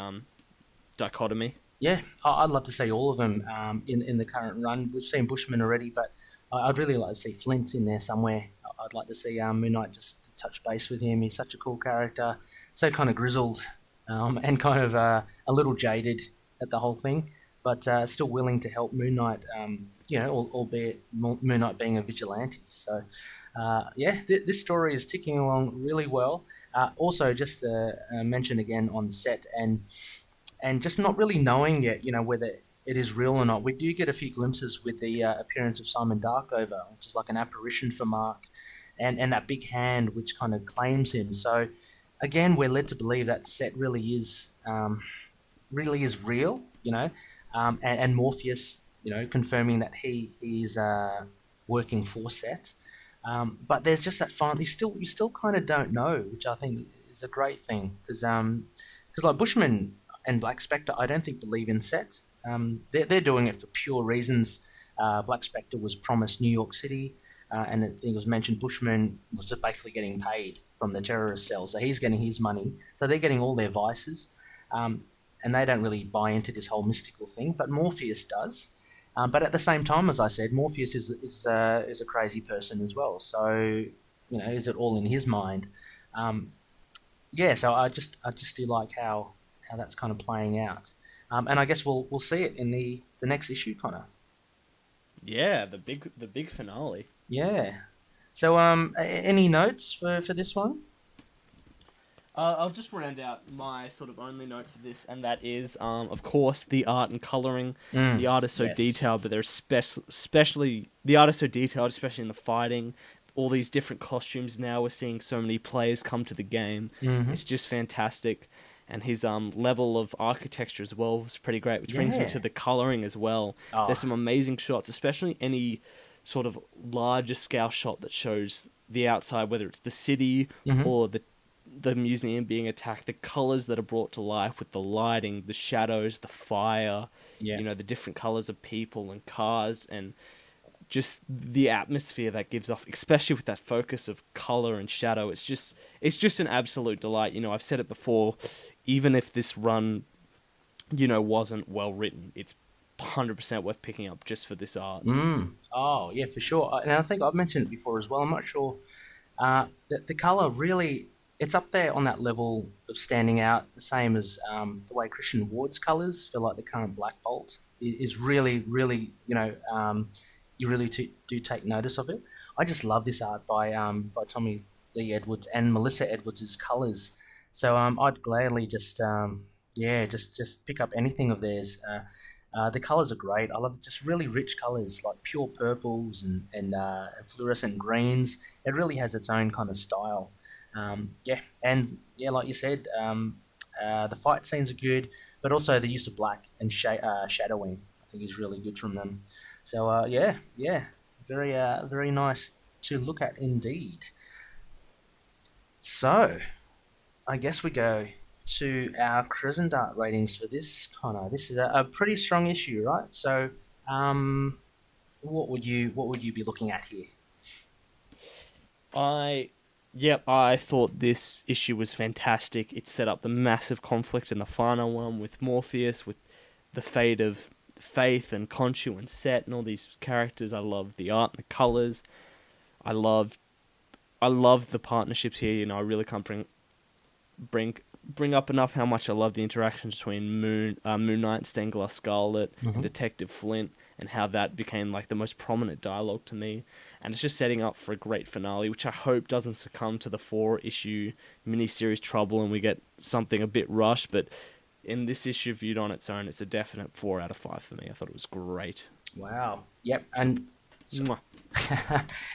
dichotomy. Yeah, I'd love to see all of them in the current run. We've seen Bushman already, but I'd really like to see Flint in there somewhere. I'd like to see Moon Knight just to touch base with him. He's such a cool character, so kind of grizzled and kind of a little jaded at the whole thing, but still willing to help Moon Knight, albeit Moon Knight being a vigilante. So, this story is ticking along really well. Also, just to mention again on set and just not really knowing yet, whether it is real or not. We do get a few glimpses with the appearance of Simon Darkover, which is like an apparition for Mark, and that big hand which kind of claims him. So again, we're led to believe that Set really is real, and Morpheus, confirming that he is working for Set. But there's just that final. You still kind of don't know, which I think is a great thing, because like Bushman and Black Spectre, I don't think believe in Set. They're doing it for pure reasons. Black Spectre was promised New York City, and it was mentioned Bushman was just basically getting paid from the terrorist cell, so he's getting his money. So they're getting all their vices, and they don't really buy into this whole mystical thing. But Morpheus does. But at the same time, as I said, Morpheus is a crazy person as well. So is it all in his mind? So I just do like how that's kind of playing out, and I guess we'll see it in the next issue, Connor. Yeah, the big finale. Yeah. So any notes for this one? I'll just round out my sort of only note for this, and that is, of course, the art and colouring. The art is so detailed, but there's especially the art is so detailed, especially in the fighting. All these different costumes now. We're seeing so many players come to the game. Mm-hmm. It's just fantastic. And his level of architecture as well was pretty great, which brings me to the colouring as well. Oh. There's some amazing shots, especially any sort of larger scale shot that shows the outside, whether it's the city or the museum being attacked. The colours that are brought to life with the lighting, the shadows, the fire, the different colours of people and cars, and just the atmosphere that gives off, especially with that focus of colour and shadow. It's just an absolute delight. I've said it before, even if this run, wasn't well written, it's 100% worth picking up just for this art. Oh, yeah, for sure. And I think I've mentioned it before as well. I'm not sure. The colour really, it's up there on that level of standing out, the same as the way Christian Ward's colours for like the current Black Bolt is really, really, you really do take notice of it. I just love this art by Tommy Lee Edwards and Melissa Edwards' colours. So I'd gladly just pick up anything of theirs. The colours are great. I love just really rich colours, like pure purples and fluorescent greens. It really has its own kind of style. Like you said, the fight scenes are good, but also the use of black and shadowing, I think, is really good from them. So very very nice to look at indeed. So I guess we go to our Crescent Dart ratings for this, Connor. This is a pretty strong issue, right? So, what would you be looking at here? I thought this issue was fantastic. It set up the massive conflict in the final one with Morpheus, with the fate of Faith and Khonshu and Set and all these characters. I love the art and the colours. I love the partnerships here. You know, I really can't bring up enough how much I love the interactions between Moon Knight, Stained Scarlet, and Detective Flint, and how that became like the most prominent dialogue to me. And it's just setting up for a great finale, which I hope doesn't succumb to the 4-issue miniseries trouble and we get something a bit rushed. But in this issue, viewed on its own, it's a definite 4 out of 5 for me. I thought it was great. Wow. Yep. And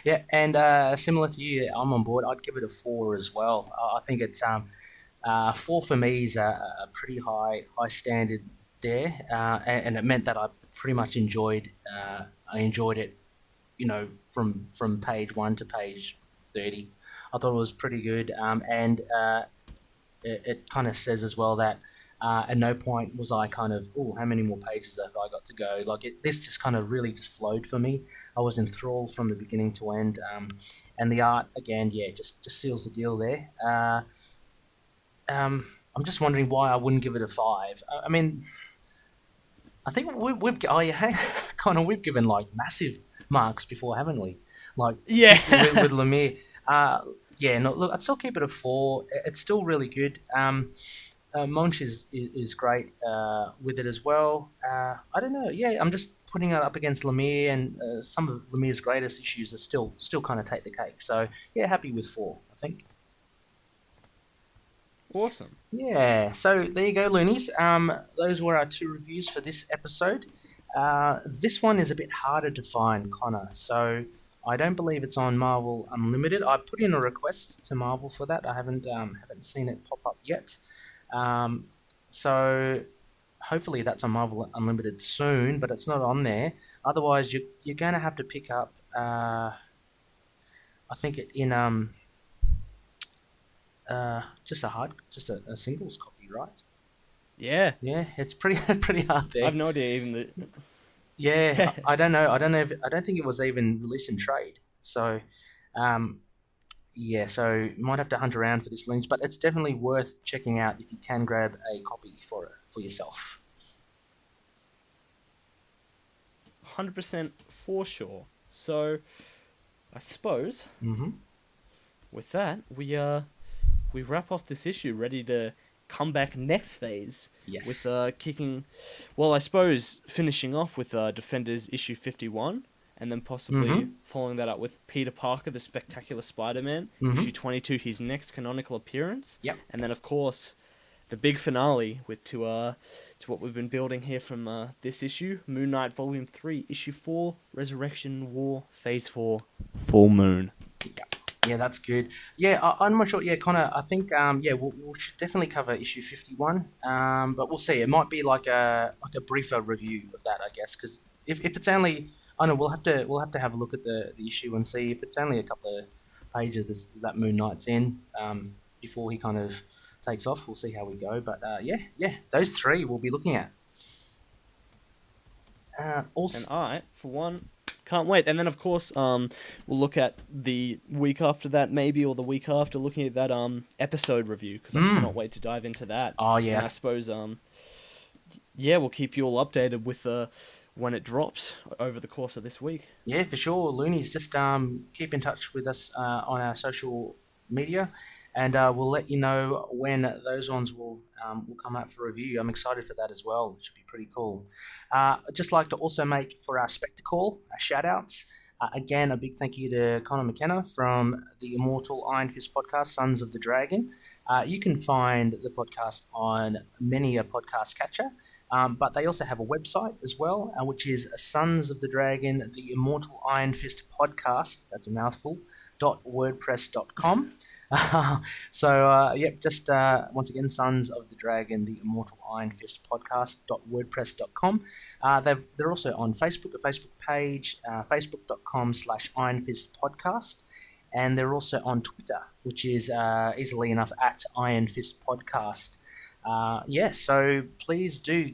yeah, and similar to you, I'm on board. I'd give it a 4 as well. I think it's 4 for me is a pretty high standard there, and it meant that I pretty much enjoyed it. You know, from page 1 to page 30, I thought it was pretty good. And it kind of says as well that at no point was I kind of, oh, how many more pages have I got to go? Like this just kind of really just flowed for me. I was enthralled from the beginning to end. And the art again, yeah, just seals the deal there. I'm just wondering why I wouldn't give it a 5. I mean, I think we've Connor, we've given like massive marks before, haven't we? Like Yeah. with Lemire. Yeah, no, look, I'd still keep it a 4. It's still really good. Monch is great with it as well. I don't know. Yeah, I'm just putting it up against Lemire, and some of Lemire's greatest issues are still kind of take the cake. So yeah, happy with 4, I think. Awesome. Yeah, so there you go, Loonies. Those were our 2 reviews for this episode. This one is a bit harder to find, Connor, so I don't believe it's on Marvel Unlimited. I put in a request to Marvel for that. I haven't seen it pop up yet. So hopefully that's on Marvel Unlimited soon, but it's not on there. Otherwise, you're going to have to pick up, I think in just a singles copy, right? Yeah. Yeah, it's pretty hard there. I have no idea even Yeah, I don't know. I don't think it was even released in trade. So, yeah, so you might have to hunt around for this links, but it's definitely worth checking out if you can grab a copy for yourself. 100% for sure. So, I suppose with that we wrap off this issue, ready to come back next phase. Yes. With kicking, well, I suppose finishing off with Defenders issue 51, and then possibly following that up with Peter Parker, the Spectacular Spider-Man, issue 22, his next canonical appearance. Yep. And then of course the big finale to what we've been building here from this issue, Moon Knight Volume 3, issue 4, Resurrection War, Phase 4, Full Moon. Yeah, that's good. Yeah, I'm not sure. Yeah, Connor, I think we should definitely cover issue 51. But we'll see. It might be like a briefer review of that, I guess, because if it's only, I know we'll have to have a look at the issue and see if it's only a couple of pages that Moon Knight's in before he kind of takes off. We'll see how we go. But yeah, those 3 we'll be looking at. Also, And I, for one, can't wait. And then, of course, we'll look at the week after that, maybe, or the week after, looking at that episode review, because I cannot wait to dive into that. Oh, yeah. And I suppose, we'll keep you all updated with when it drops over the course of this week. Yeah, for sure. Loonies, just keep in touch with us on our social media, and we'll let you know when those ones will come out for review. I'm excited for that as well. It should be pretty cool. I'd just like to also make for our spectacle, our shout-outs. Again, a big thank you to Connor McKenna from the Immortal Iron Fist Podcast, Sons of the Dragon. You can find the podcast on many a podcast catcher, but they also have a website as well, which is Sons of the Dragon, the Immortal Iron Fist Podcast, that's a mouthful, .wordpress.com. Just once again, Sons of the Dragon, the Immortal Iron Fist Podcast, .wordpress.com. They're also on Facebook, a Facebook page, facebook.com/Iron Fist Podcast. and they're also on Twitter, which is easily enough at Iron Fist Podcast. So please do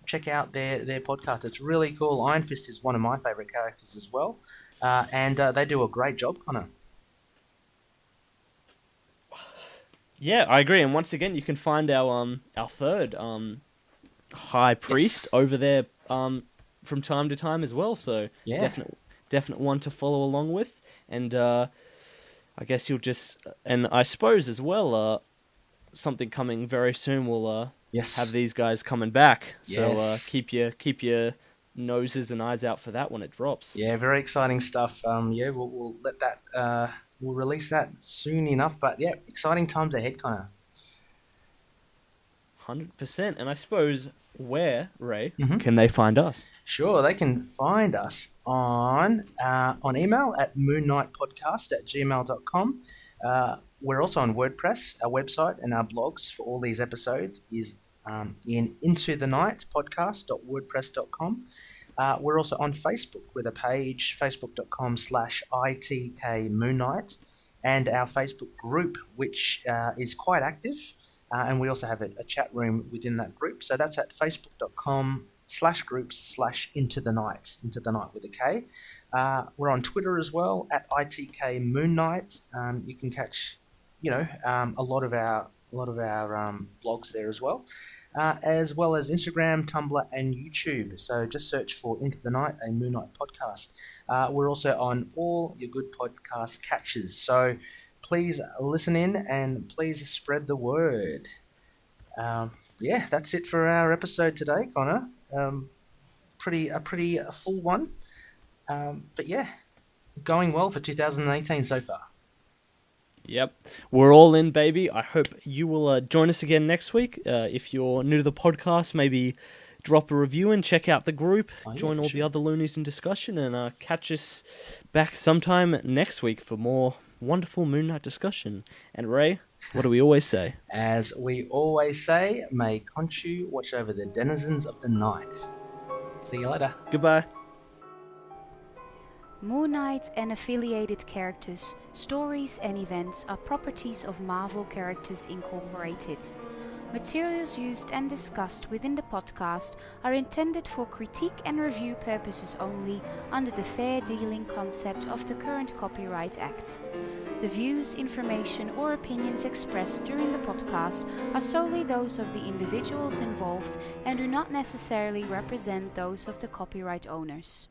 check out their podcast. It's really cool. Iron Fist is one of my favourite characters as well, and they do a great job, Connor. Yeah, I agree. And once again, you can find our third high priest over there from time to time as well. So definite one to follow along with. And I guess you'll just, and I suppose as well, something coming very soon will have these guys coming back. So keep your noses and eyes out for that when it drops. Yeah, very exciting stuff. We'll let that. We'll release that soon enough. But yeah, exciting times ahead, Connor. 100%. And I suppose where, Ray, can they find us? Sure, they can find us on email at moonknightpodcast@gmail.com. We're also on WordPress. Our website and our blogs for all these episodes is in intothenightpodcast.wordpress.com. We're also on Facebook with a page, facebook.com/ITKMoonKnight, and our Facebook group, which is quite active. And we also have a chat room within that group. So that's at facebook.com/groups/intothennight, into the night with a K. We're on Twitter as well at ITKMoonKnight. You can catch, a lot of our blogs there as well as Instagram, Tumblr, and YouTube. So just search for Into the Night, a Moon Knight podcast. We're also on all your good podcast catches. So please listen in and please spread the word. That's it for our episode today, Connor. Pretty full one. But going well for 2018 so far. Yep. We're all in, baby. I hope you will join us again next week. If you're new to the podcast, maybe drop a review and check out the group. Join all the other loonies in discussion, and catch us back sometime next week for more wonderful Moon Knight discussion. And Ray, what do we always say? As we always say, may Khonshu watch over the denizens of the night. See you later. Goodbye. Moon Knight and affiliated characters, stories and events are properties of Marvel Characters Incorporated. Materials used and discussed within the podcast are intended for critique and review purposes only under the fair dealing concept of the current Copyright Act. The views, information or opinions expressed during the podcast are solely those of the individuals involved and do not necessarily represent those of the copyright owners.